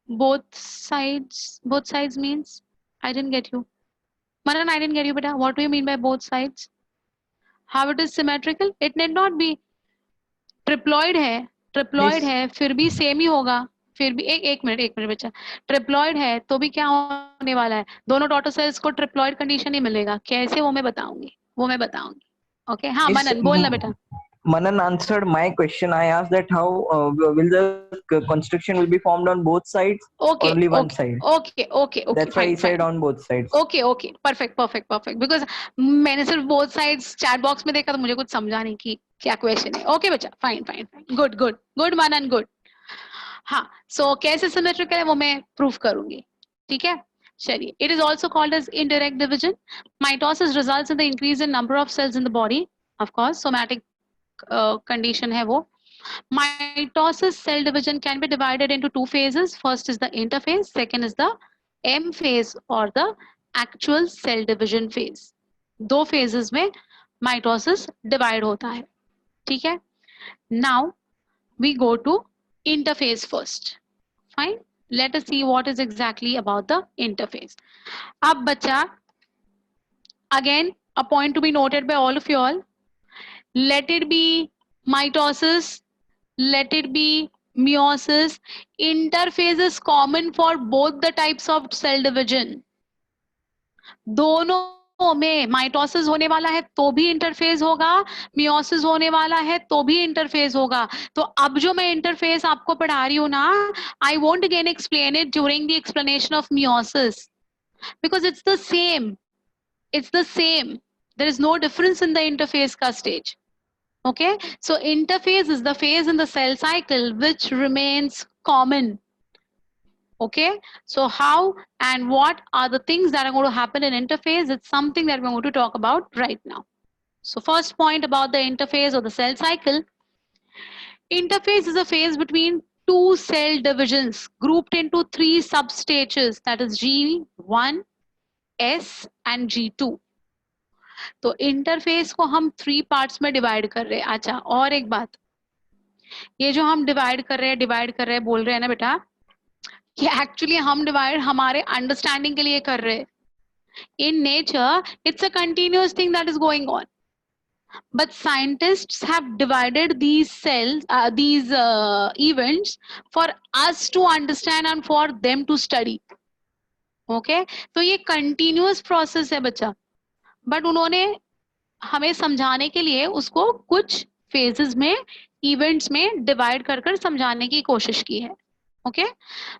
both sides means? I didn't get you. Manan, I didn't get you, beta. What do you mean by both sides? How it is symmetrical? It need not be. Triploid है, फिर भी same ही होगा. फिर भी एक minute बच्चा, triploid है तो भी क्या होने वाला है, दोनों डॉटर सेल्स को ट्रिप्लॉइड कंडीशन ही मिलेगा. कैसे, वो मैं बताऊंगी. ओके, हाँ मनन बोलना बेटा. Manan answered my question. I asked that how will the construction will be formed on both sides, Okay, only one side. Okay. That's why fine, he said on both sides. Okay, perfect. Because मैंने सिर्फ both sides chat box में देखा तो मुझे कुछ समझा नहीं कि क्या क्वेश्चन है. ओके बच्चा, फाइन, गुड मनन, गुड. हाँ, सो कैसे सिमेट्रिकल है वो मैं प्रूफ करूंगी. ठीक है, चलिए. It is also called as indirect division. Mitosis results in the increase in number of cells in the body. Of course somatic condition है वो. Mitosis cell division can be divided into two phases. First is the interphase, second is the M phase or the actual cell division phase. दो phases में mitosis divide होता है. ठीक है. Now we go to interphase first. Fine. Let us see what is exactly about the interphase. अब बच्चा, again a point to be noted by all of you all. Let it be mitosis, let it be meiosis. Interphase is common for both the types of cell division. दोनों में mitosis होने वाला है तो भी interphase होगा, meiosis होने वाला है तो भी इंटरफेज होगा. तो अब जो मैं इंटरफेज आपको पढ़ा रही हूँ ना, I won't again explain it during the explanation of meiosis, because it's the same. There is no difference in the interphase ka stage. Okay, so interphase is the phase in the cell cycle which remains common. Okay, so how and what are the things that are going to happen in interphase? It's something that we're going to talk about right now. So first point about the interphase or the cell cycle. Interphase is a phase between 2 cell divisions grouped into 3 substages, that is G1, S and G2. तो interface को हम 3 parts में divide कर रहे हैं. अच्छा, और एक बात, ये जो हम डिवाइड कर रहे हैं बोल रहे हैं ना बेटा, कि एक्चुअली हम डिवाइड हमारे अंडरस्टैंडिंग के लिए कर रहे हैं. In nature, it's a continuous thing that is going on. But scientists have divided these cells, these events for us to understand and for them to study. Okay? तो ये continuous process है बच्चा. But उन्होंने हमें समझाने के लिए उसको कुछ phases में, events में divide कर कर समझाने की कोशिश की है. Okay?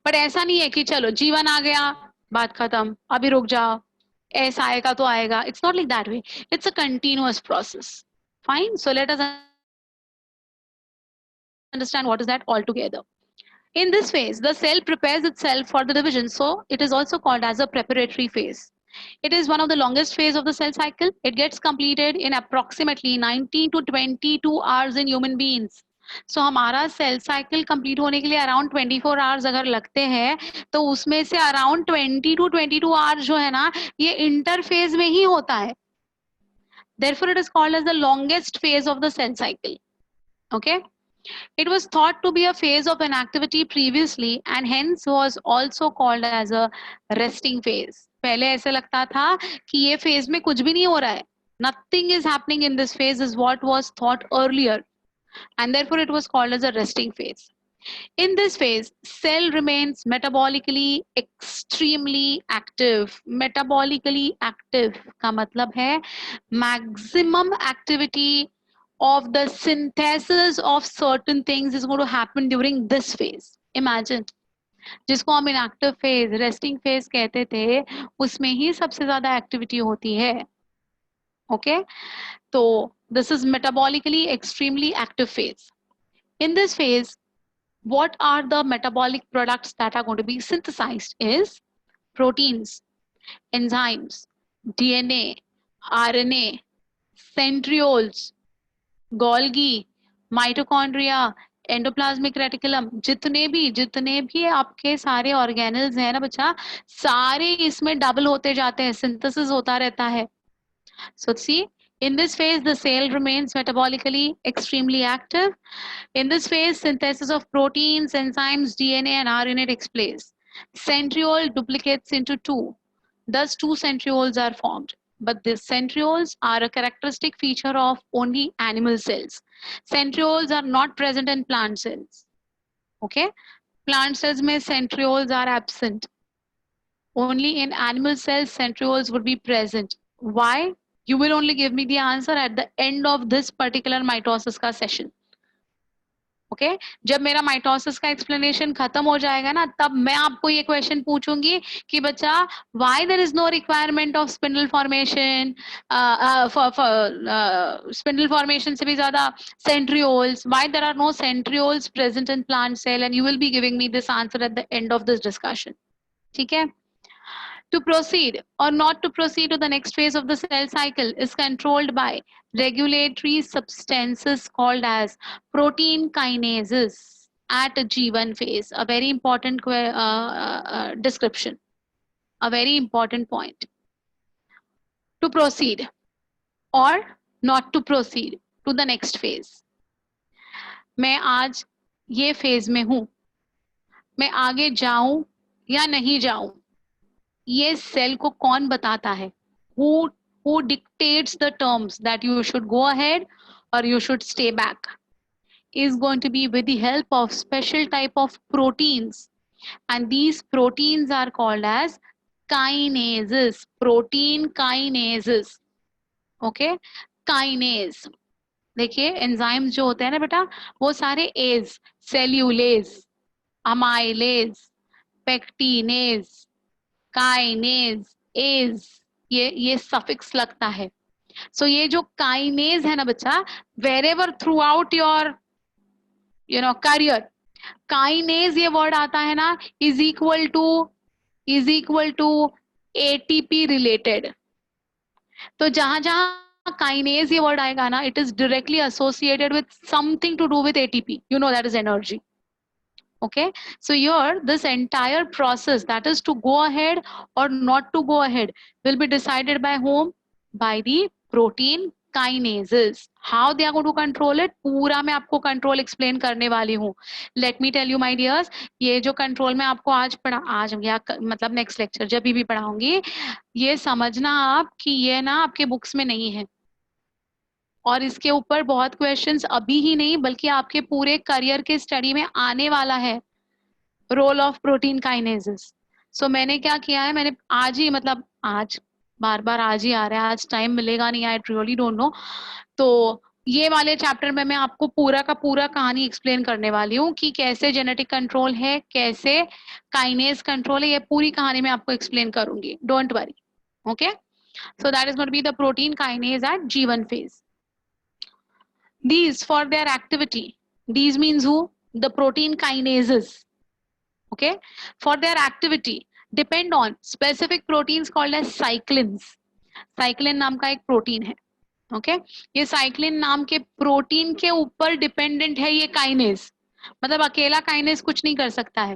But ऐसा नहीं है कि चलो G1 आ गया, बात खत्म, अभी रुक जाओ, S आएगा तो आएगा. It's not like that way. It's a continuous process. Fine. So let us understand what is that altogether. In this phase, the cell prepares itself for the division. So it is also called as a preparatory phase. It is one of the longest phase of the cell cycle. It gets completed in approximately 19 to 22 hours in human beings. So हमारा cell cycle complete होने के लिए around 24 hours अगर लगते हैं, तो उसमें से अराउंड 20 to 22 आवर्स जो है ना, ये इंटरफेज में ही होता है. Therefore, it is called as the longest phase of the cell cycle. Okay? It was thought to be a phase of inactivity previously and hence was also called as a resting phase. पहले ऐसे लगता था कि ये phase में कुछ भी नहीं हो रहा है. Nothing is happening in this phase is what was thought earlier. And therefore, it was called as a resting phase. In this phase, cell remains metabolically extremely active. Metabolically active का मतलब है maximum activity of the synthesis of certain things is going to happen during this phase. Imagine, जिसको हम inactive phase, resting phase कहते थे, उसमें ही सबसे ज़्यादा activity होती है. Okay? So this is metabolically extremely active phase. In this phase, what are the metabolic products that are going to be synthesized is proteins, enzymes, DNA, RNA, centrioles, Golgi, mitochondria, endoplasmic reticulum, जितने भी आपके सारे organelles हैं ना बच्चा, सारे इसमें double होते जाते हैं, सिंथेसिस होता रहता है. So see, in this phase, the cell remains metabolically extremely active. In this phase, synthesis of proteins, enzymes, DNA, and RNA takes place. Centriole duplicates into 2. Thus, 2 centrioles are formed. But these centrioles are a characteristic feature of only animal cells. Centrioles are not present in plant cells. Okay? Plant cells में centrioles are absent. Only in animal cells, centrioles would be present. Why? You will only give me the answer at the end of this particular mitosis का session. Okay? जब मेरा mitosis का explanation खत्म हो जाएगा ना, तब मैं आपको ये question पूछूंगी कि बच्चा, why there is no requirement of spindle formation, spindle formation से भी ज़्यादा centrioles, why there are no centrioles present in plant cell, and you will be giving me this answer at the end of this discussion. ठीक है? To proceed or not to proceed to the next phase of the cell cycle is controlled by regulatory substances called as protein kinases at G1 phase. A very important description, a very important point. To proceed or not to proceed to the next phase. मैं आज ये phase में हूँ, मैं आगे जाऊँ या नहीं जाऊँ, ये सेल को कौन बताता है? Who dictates the terms that you should go ahead or you should stay back? Is going to be with the help of special type of proteins, and these proteins are called as kinases. Protein kinases. Okay? Kinase. देखिए enzymes जो होते हैं ना बेटा, वो सारे ase, cellulase, amylase, pectinase, kinase, ase, ये suffix लगता है. सो ये जो काइनेज है ना बच्चा, wherever throughout your career, kinase ये वर्ड आता है ना, is equal to ATP related. तो जहां जहां काइनेज ये वर्ड आएगा ना, it is directly associated with something to do with ATP. You know that is energy. Okay, so here this entire process, that is to go ahead or not to go ahead, will be decided by whom? By the protein kinases. How they are going to control it, पूरा मैं आपको control explain करने वाली हूँ. Let me tell you my dears, ये जो control मैं आपको आज या मतलब next lecture जब भी पढ़ाऊंगी, ये समझना आप कि ये ना आपके books में नहीं है, और इसके ऊपर बहुत क्वेश्चंस अभी ही नहीं बल्कि आपके पूरे करियर के स्टडी में आने वाला है. Role of protein kinases. So मैंने क्या किया है, मैंने आज ही मतलब आज बार बार आज ही आ रहा है, आज टाइम मिलेगा नहीं, आई रियली डोंट नो. तो ये वाले चैप्टर में मैं आपको पूरा का पूरा कहानी एक्सप्लेन करने वाली हूँ कि कैसे जेनेटिक कंट्रोल है, कैसे काइनेज कंट्रोल है, ये पूरी कहानी मैं आपको एक्सप्लेन करूंगी. Don't worry. Okay, so that is going to be the protein kinase at G1 phase. These for their activity, these means who? The protein kinases. Okay, for their activity depend on specific proteins called as cyclins. Cyclin नाम का एक protein है. Okay, ये cyclin नाम के protein के ऊपर dependent है ये काइनेज. मतलब अकेला काइनेज कुछ नहीं कर सकता है,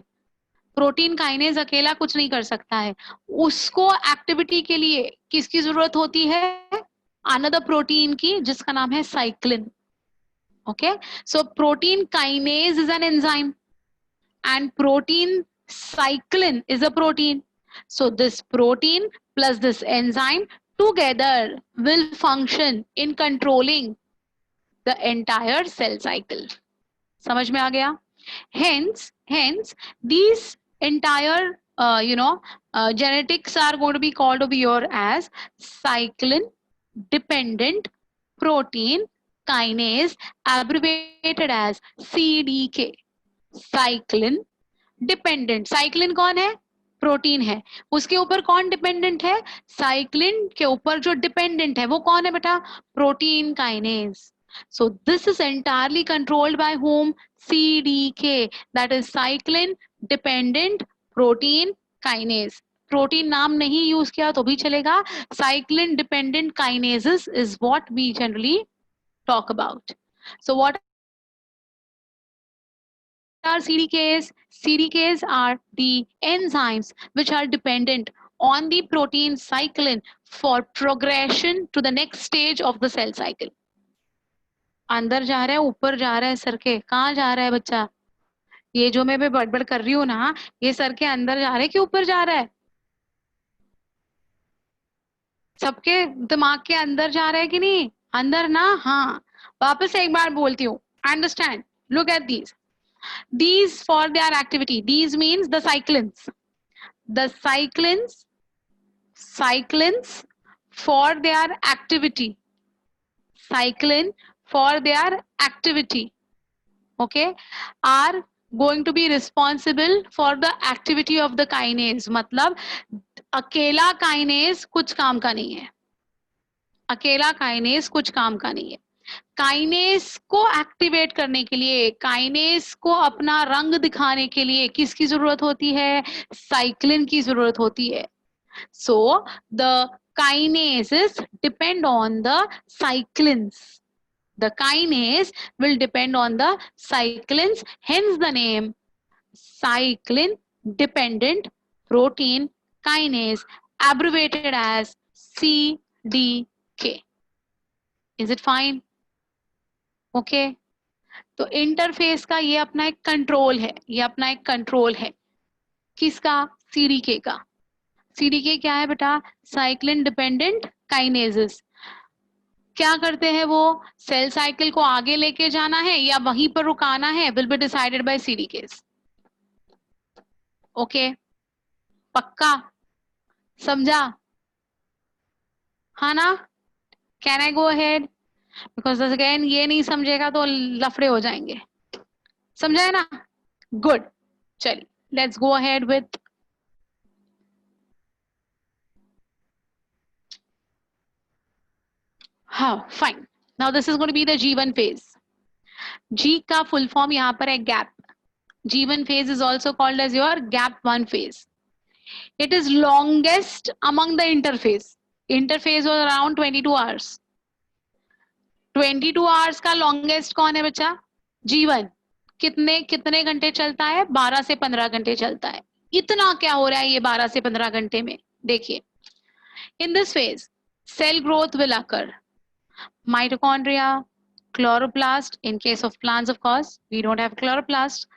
प्रोटीन काइनेज अकेला कुछ नहीं कर सकता है. उसको एक्टिविटी के लिए किसकी जरूरत होती है? अनदर प्रोटीन की, जिसका नाम है cyclin. Okay, so protein kinase is an enzyme and protein cyclin is a protein. So this protein plus this enzyme together will function in controlling the entire cell cycle. समझ में आ गया? Hence these entire genetics are going to be called over here as cyclin dependent protein kinase, abbreviated as CDK. Cyclin dependent. Cyclin कौन है? Protein है. उसके ऊपर कौन dependent है? साइक्लिन के ऊपर जो डिपेंडेंट है वो कौन है बेटा? Protein kinase. So this is entirely controlled by whom? CDK, that is cyclin dependent protein kinase. Protein नाम नहीं यूज किया तो भी चलेगा. Cyclin dependent kinases is what we generally talk about. So what are CDKs? CDKs are the enzymes which are dependent on the protein cyclin for progression to the next stage of the cell cycle. अंदर जा रहा है, ऊपर जा रहा है, sir के कहाँ जा रहा है बच्चा? ये जो मैं बड़बड़ कर रही हूँ ना, ये सर के अंदर जा रहा है कि ऊपर जा रहा है? सबके दिमाग के अंदर जा रहा है कि नहीं? अंदर ना. हाँ, वापस से एक बार बोलती हूँ. Understand, look at these for their activity, these means the cyclins for their activity, cyclin for their activity, okay, are going to be responsible for the activity of the kinase. मतलब अकेला काइनेज कुछ काम का नहीं है, अकेला kinase कुछ काम का नहीं है. काइनेज को एक्टिवेट करने के लिए, काइनेज को अपना रंग दिखाने के लिए किसकी जरूरत होती है? साइक्लिन की जरूरत होती है. So the kinases depend on the cyclins. The kinase will depend on the cyclins, hence the name cyclin dependent protein kinase, abbreviated as CDK. Is it fine? Okay, तो इंटरफेस का ये अपना एक कंट्रोल है, ये अपना एक कंट्रोल है. किसका? सीडीके का. सीडीके क्या है बेटा? Cyclin dependent kinases. क्या करते हैं वो? सेल साइकिल को आगे लेके जाना है या वहीं पर रुकाना है, will be decided by CDKs. Okay, पक्का समझा? हाँ ना? Can I go ahead? Because again ये नहीं समझेगा तो लफड़े हो जाएंगे. समझा है ना? गुड. चलिए, लेट्स गो अहेड विथ हाँ, fine. Now this is going to be the G1 phase. G का फुल फॉर्म यहाँ पर है gap. G1 phase is also called as your gap 1 phase. It is longest among the interphase. Interphase was around 22 hours. 22 hours का longest कौन है बच्चा? G1. कितने कितने घंटे चलता है? 12 से 15 घंटे चलता है। इतना क्या हो रहा है ये 12 से 15 घंटे में? देखिए, in this phase cell growth will occur, mitochondria, chloroplast in case of plants, of course we don't have chloroplast,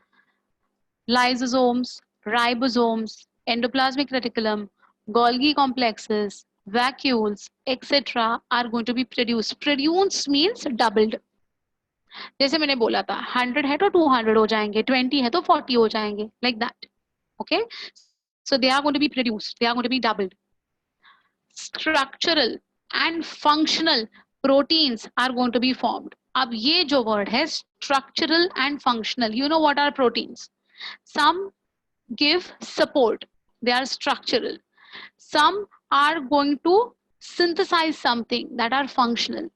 lysosomes, ribosomes, endoplasmic reticulum, Golgi complexes, vacuoles, etc. are going to be produced. Produced means doubled. जैसे मैंने बोला था 100 है तो 200 हो जाएंगे, 20 है तो 40 हो जाएंगे, like that. Okay, so they are going to be produced, they are going to be doubled. Structural and functional proteins are going to be formed. अब ये जो word है structural and functional, you know what are proteins? Some give support, they are structural. Some are going to synthesize something, that are functional.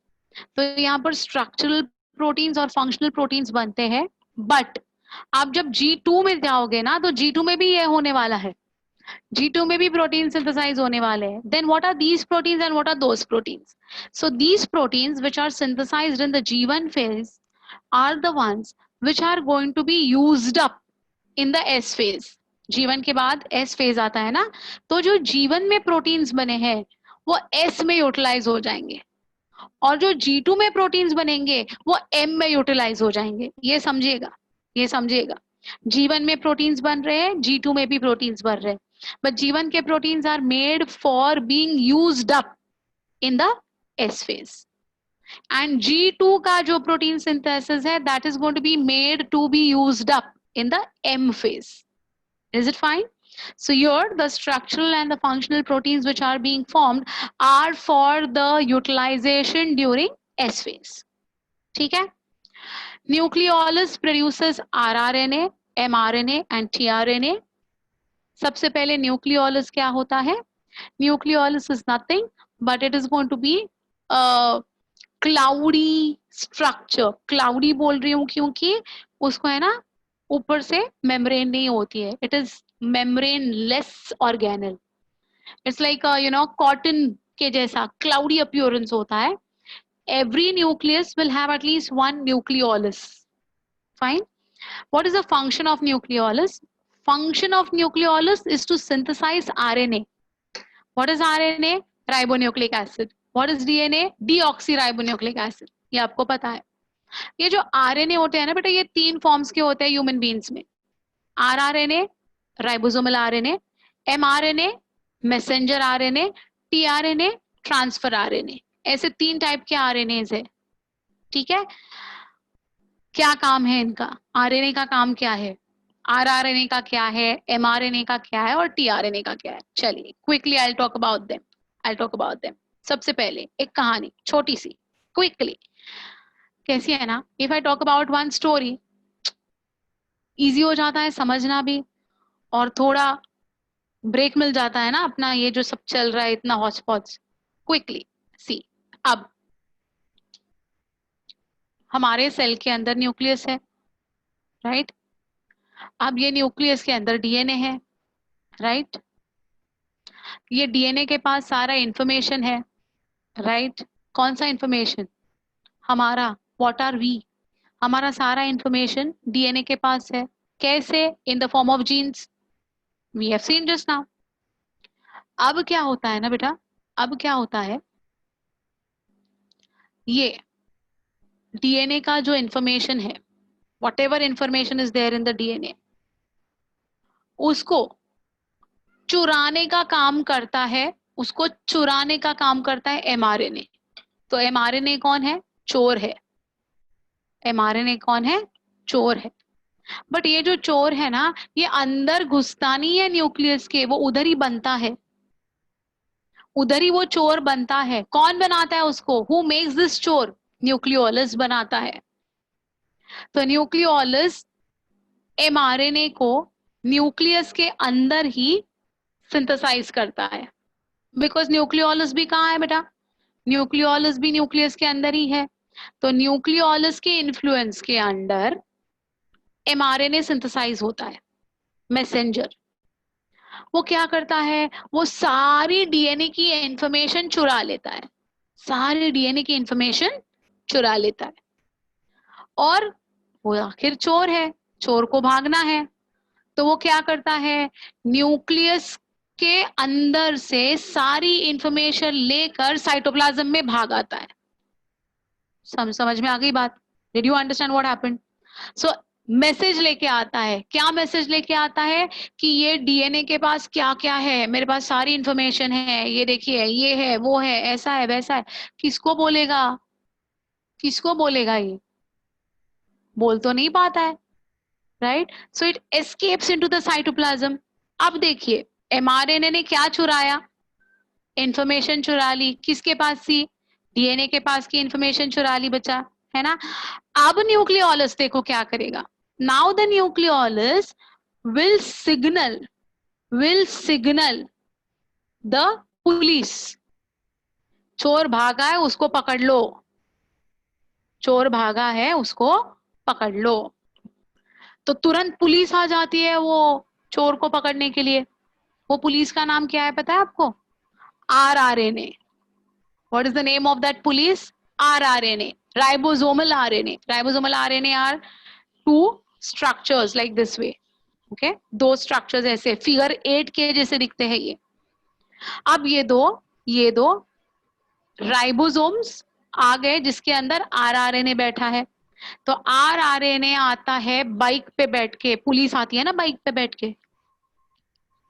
तो यहाँ पर structural proteins और functional proteins बनते हैं, but आप जब G2 में जाओगे ना, तो G2 में भी ये होने वाला है, G2 में भी protein synthesize होने वाले हैं. Then what are these proteins and what are those proteins? So these proteins which are synthesized in the G1 phase are the ones which are going to be used up in the S phase. G1 के बाद S phase आता है ना, तो जो G1 में proteins बने हैं वो S में utilize हो जाएंगे, और जो G2 में proteins बनेंगे वो M में utilize हो जाएंगे. ये समझिएगा, ये समझिएगा. G1 में proteins बन रहे हैं, G2 में भी proteins बन रहे हैं, but G1 के proteins are made for being used up in the S phase, and G2 का जो protein synthesis है that is going to be made to be used up in the M phase. Is it fine? So here the structural and the functional proteins which are being formed are for the utilization during S phase. ठीक है? Nucleolus produces rRNA, mRNA and tRNA. सबसे पहले nucleolus क्या होता है? Nucleolus is nothing but it is going to be a cloudy structure. Cloudy बोल रही हूँ क्योंकि उसको है ना ऊपर से membrane नहीं होती है. It is membrane-less organelle. It's like you know cotton के जैसा cloudy appearance होता है. Every nucleus will have at least one nucleolus. Fine. What is the function of nucleolus? Function of nucleolus is to synthesize RNA. What is RNA? Ribonucleic acid. What is DNA? Deoxyribonucleic acid. ये आपको पता है. ये जो RNA होते हैं ना बेटा, ये 3 फॉर्म्स के होते हैं ह्यूमन बीइंग्स में. rRNA, ribosomal RNA, mRNA, messenger RNA, tRNA, transfer RNA. ऐसे 3 टाइप के RNAs है. ठीक है? क्या काम है इनका? RNA का काम क्या है, rRNA का क्या है, mRNA का क्या है और tRNA का क्या है? चलिए quickly I talk about them. सबसे पहले एक कहानी छोटी सी, क्विकली. कैसी है ना, if I talk about one story, easy हो जाता है समझना भी और थोड़ा ब्रेक मिल जाता है ना अपना ये जो सब चल रहा है इतना हॉटस्पॉट्स. क्विकली सी, अब हमारे सेल के अंदर न्यूक्लियस है, राइट? अब ये न्यूक्लियस के अंदर डीएनए है, राइट? ये डीएनए के पास सारा इंफॉर्मेशन है, राइट? कौन सा इंफॉर्मेशन? हमारा व्हाट आर वी, हमारा सारा इंफॉर्मेशन डीएनए के पास है. कैसे? In the form of genes. We have seen just now. अब क्या होता है ना बेटा, अब क्या होता है, ये डीएनए का जो इंफॉर्मेशन है, whatever information is there in the DNA, उसको चुराने का काम करता है, उसको चुराने का काम करता है एमआरएनए. तो एमआरएनए कौन है? चोर है. एमआरएनए कौन है? चोर है. बट ये जो चोर है ना, ये अंदर घुसता नहीं है न्यूक्लियस के, वो उधर ही बनता है, उधर ही वो चोर बनता है. कौन बनाता है उसको? हु मेक्स दिस चोर? न्यूक्लियोलस बनाता है. तो न्यूक्लियोलस एमआरएनए को न्यूक्लियस के अंदर ही सिंथेसाइज करता है. बिकॉज न्यूक्लियोलस भी कहाँ है बेटा? न्यूक्लियोलस भी न्यूक्लियस के अंदर ही है. तो न्यूक्लियोलस के इन्फ्लुएंस के अंडर एमआरएनए सिंथेसाइज होता है. मैसेंजर वो क्या करता है? वो सारी डीएनए की इंफॉर्मेशन चुरा लेता है, सारी डीएनए की इंफॉर्मेशन चुरा लेता है. और वो आखिर चोर है, चोर को भागना है, तो वो क्या करता है, न्यूक्लियस के अंदर से सारी इंफॉर्मेशन लेकर साइटोप्लाज्म में भाग आता है। समझ में आ गई बात? Did you understand what happened? So message लेके आता है। क्या मैसेज लेके आता है कि ये डीएनए के पास क्या क्या है, मेरे पास सारी इंफॉर्मेशन है, ये देखिए, ये है, वो है, ऐसा है, वैसा है। किसको बोलेगा? किसको बोलेगा? ये बोल तो नहीं पाता है, right? So it escapes into the cytoplasm. अब देखिए एमआरएनए ने क्या चुराया? इंफॉर्मेशन चुरा ली। किसके पास थी? डीएनए के पास की इंफॉर्मेशन चुरा ली बच्चा, है ना? अब न्यूक्लियोलस देखो क्या करेगा। Now the nucleolus will signal the police. चोर भागा है, उसको पकड़ लो। चोर भागा है, उसको पकड़ लो। तो तुरंत पुलिस आ जाती है वो चोर को पकड़ने के लिए। वो पुलिस का नाम क्या है पता है आपको? rRNA. What is the name of that police? rRNA, ribosomal RNA. Ribosomal RNA are two structures like this way. Okay, दो स्ट्रक्चर्स ऐसे फिगर 8 के जैसे दिखते हैं ये। अब ये दो राइबोसोम्स आ गए जिसके अंदर rRNA बैठा है। तो rRNA आता है बाइक पे बैठ के, पुलिस आती है ना बाइक पे बैठ के,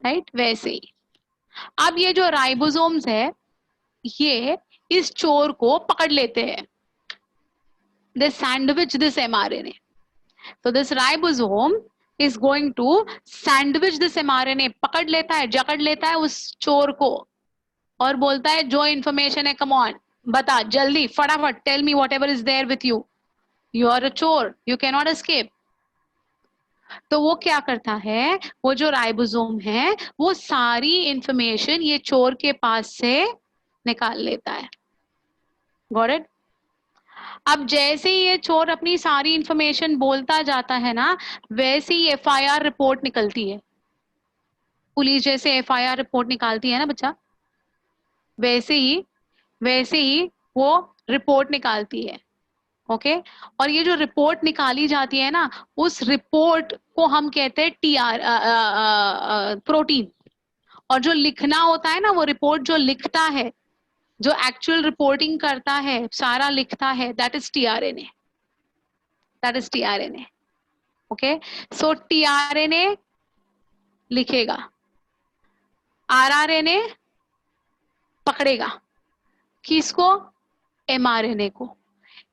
राइट? वैसे ही अब ये जो राइबोसोम्स है ये इस चोर को पकड़ लेते हैं। They sandwich this mRNA. So this ribosome is going to sandwich this mRNA. पकड़ लेता है, जकड़ लेता है उस चोर को और बोलता है जो इंफॉर्मेशन है, कम ऑन बता जल्दी, फटाफट, tell me whatever is there with you, you are a चोर, यू कैन नॉट एस्केप। तो वो क्या करता है, वो जो राइबोसोम है वो सारी इंफॉर्मेशन ये चोर के पास से निकाल लेता है। Got it? अब जैसे ही ये चोर अपनी सारी इंफॉर्मेशन बोलता जाता है ना, वैसे ही एफआईआर रिपोर्ट निकलती है। पुलिस जैसे एफआईआर रिपोर्ट निकालती है ना बच्चा, वैसे ही वो रिपोर्ट निकालती है। ओके, और ये जो रिपोर्ट निकाली जाती है ना, उस रिपोर्ट को हम कहते हैं प्रोटीन। और जो लिखना होता है ना, वो रिपोर्ट जो लिखता है, जो एक्चुअल रिपोर्टिंग करता है, सारा लिखता है, that is tRNA. That is tRNA. Okay, so tRNA लिखेगा, आरआरएनए पकड़ेगा किसको? एमआरएनए को।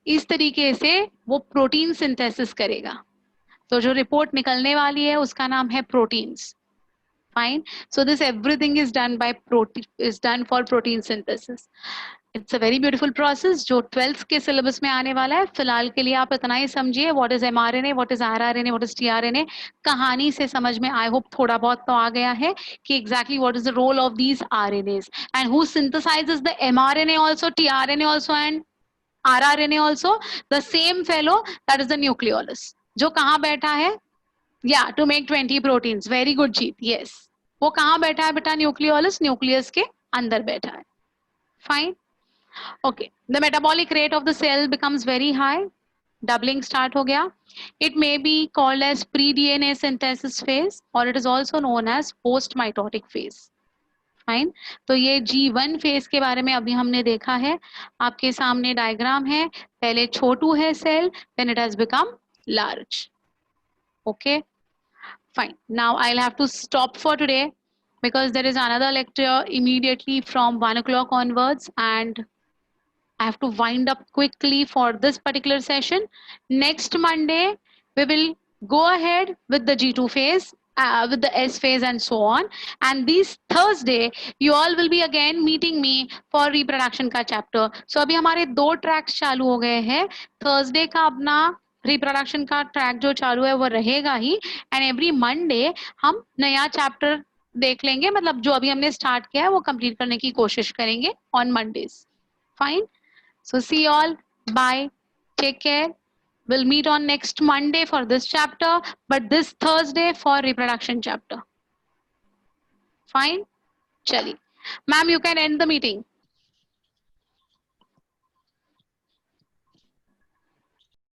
इस तरीके से वो प्रोटीन सिंथेसिस करेगा। तो जो रिपोर्ट निकलने वाली है उसका नाम है proteins. Fine, so this everything is done by protein, is done for protein synthesis. It's a very beautiful process जो 12th के सिलेबस में आने वाला है। फिलहाल के लिए आप इतना ही समझिए, what is mRNA, what is rRNA, what is tRNA. कहानी से समझ में आई होप थोड़ा बहुत तो आ गया है कि exactly what is the role of these RNAs and who synthesises the mRNA also, tRNA also and rRNA also, the same fellow, that is the nucleolus, जो कहाँ बैठा है? Yeah, to make 20 proteins. Very good, Jeet. Yes. वो कहाँ बैठा है बेटा? Nucleolus, nucleus के अंदर बैठा है। Fine. Okay. The metabolic rate of the cell becomes very high. Doubling start हो गया. It may be called as pre-DNA synthesis phase, or it is also known as post-mitotic phase. Fine, तो ये G1 phase के बारे में अभी हमने देखा है। आपके सामने डायग्राम है, पहले छोटू है cell, then it has become large. Okay, fine. Now I will have to stop for today because there is another lecture immediately from 1 o'clock onwards and I have to wind up quickly for this particular session. Next Monday we will go ahead with the G2 phase, with the S phase and so on, and this Thursday you all will be again meeting me for reproduction का chapter. So अभी हमारे 2 tracks चालू हो गए हैं। Thursday का अपना reproduction का track जो चालू है वो रहेगा ही, and every Monday हम नया chapter देख लेंगे, मतलब जो अभी हमने start किया है वो complete करने की कोशिश करेंगे on Mondays. Fine. So see you all. Bye. Take care. We'll meet on next Monday for this chapter, but this Thursday for reproduction chapter. Fine? Chali. Ma'am, you can end the meeting.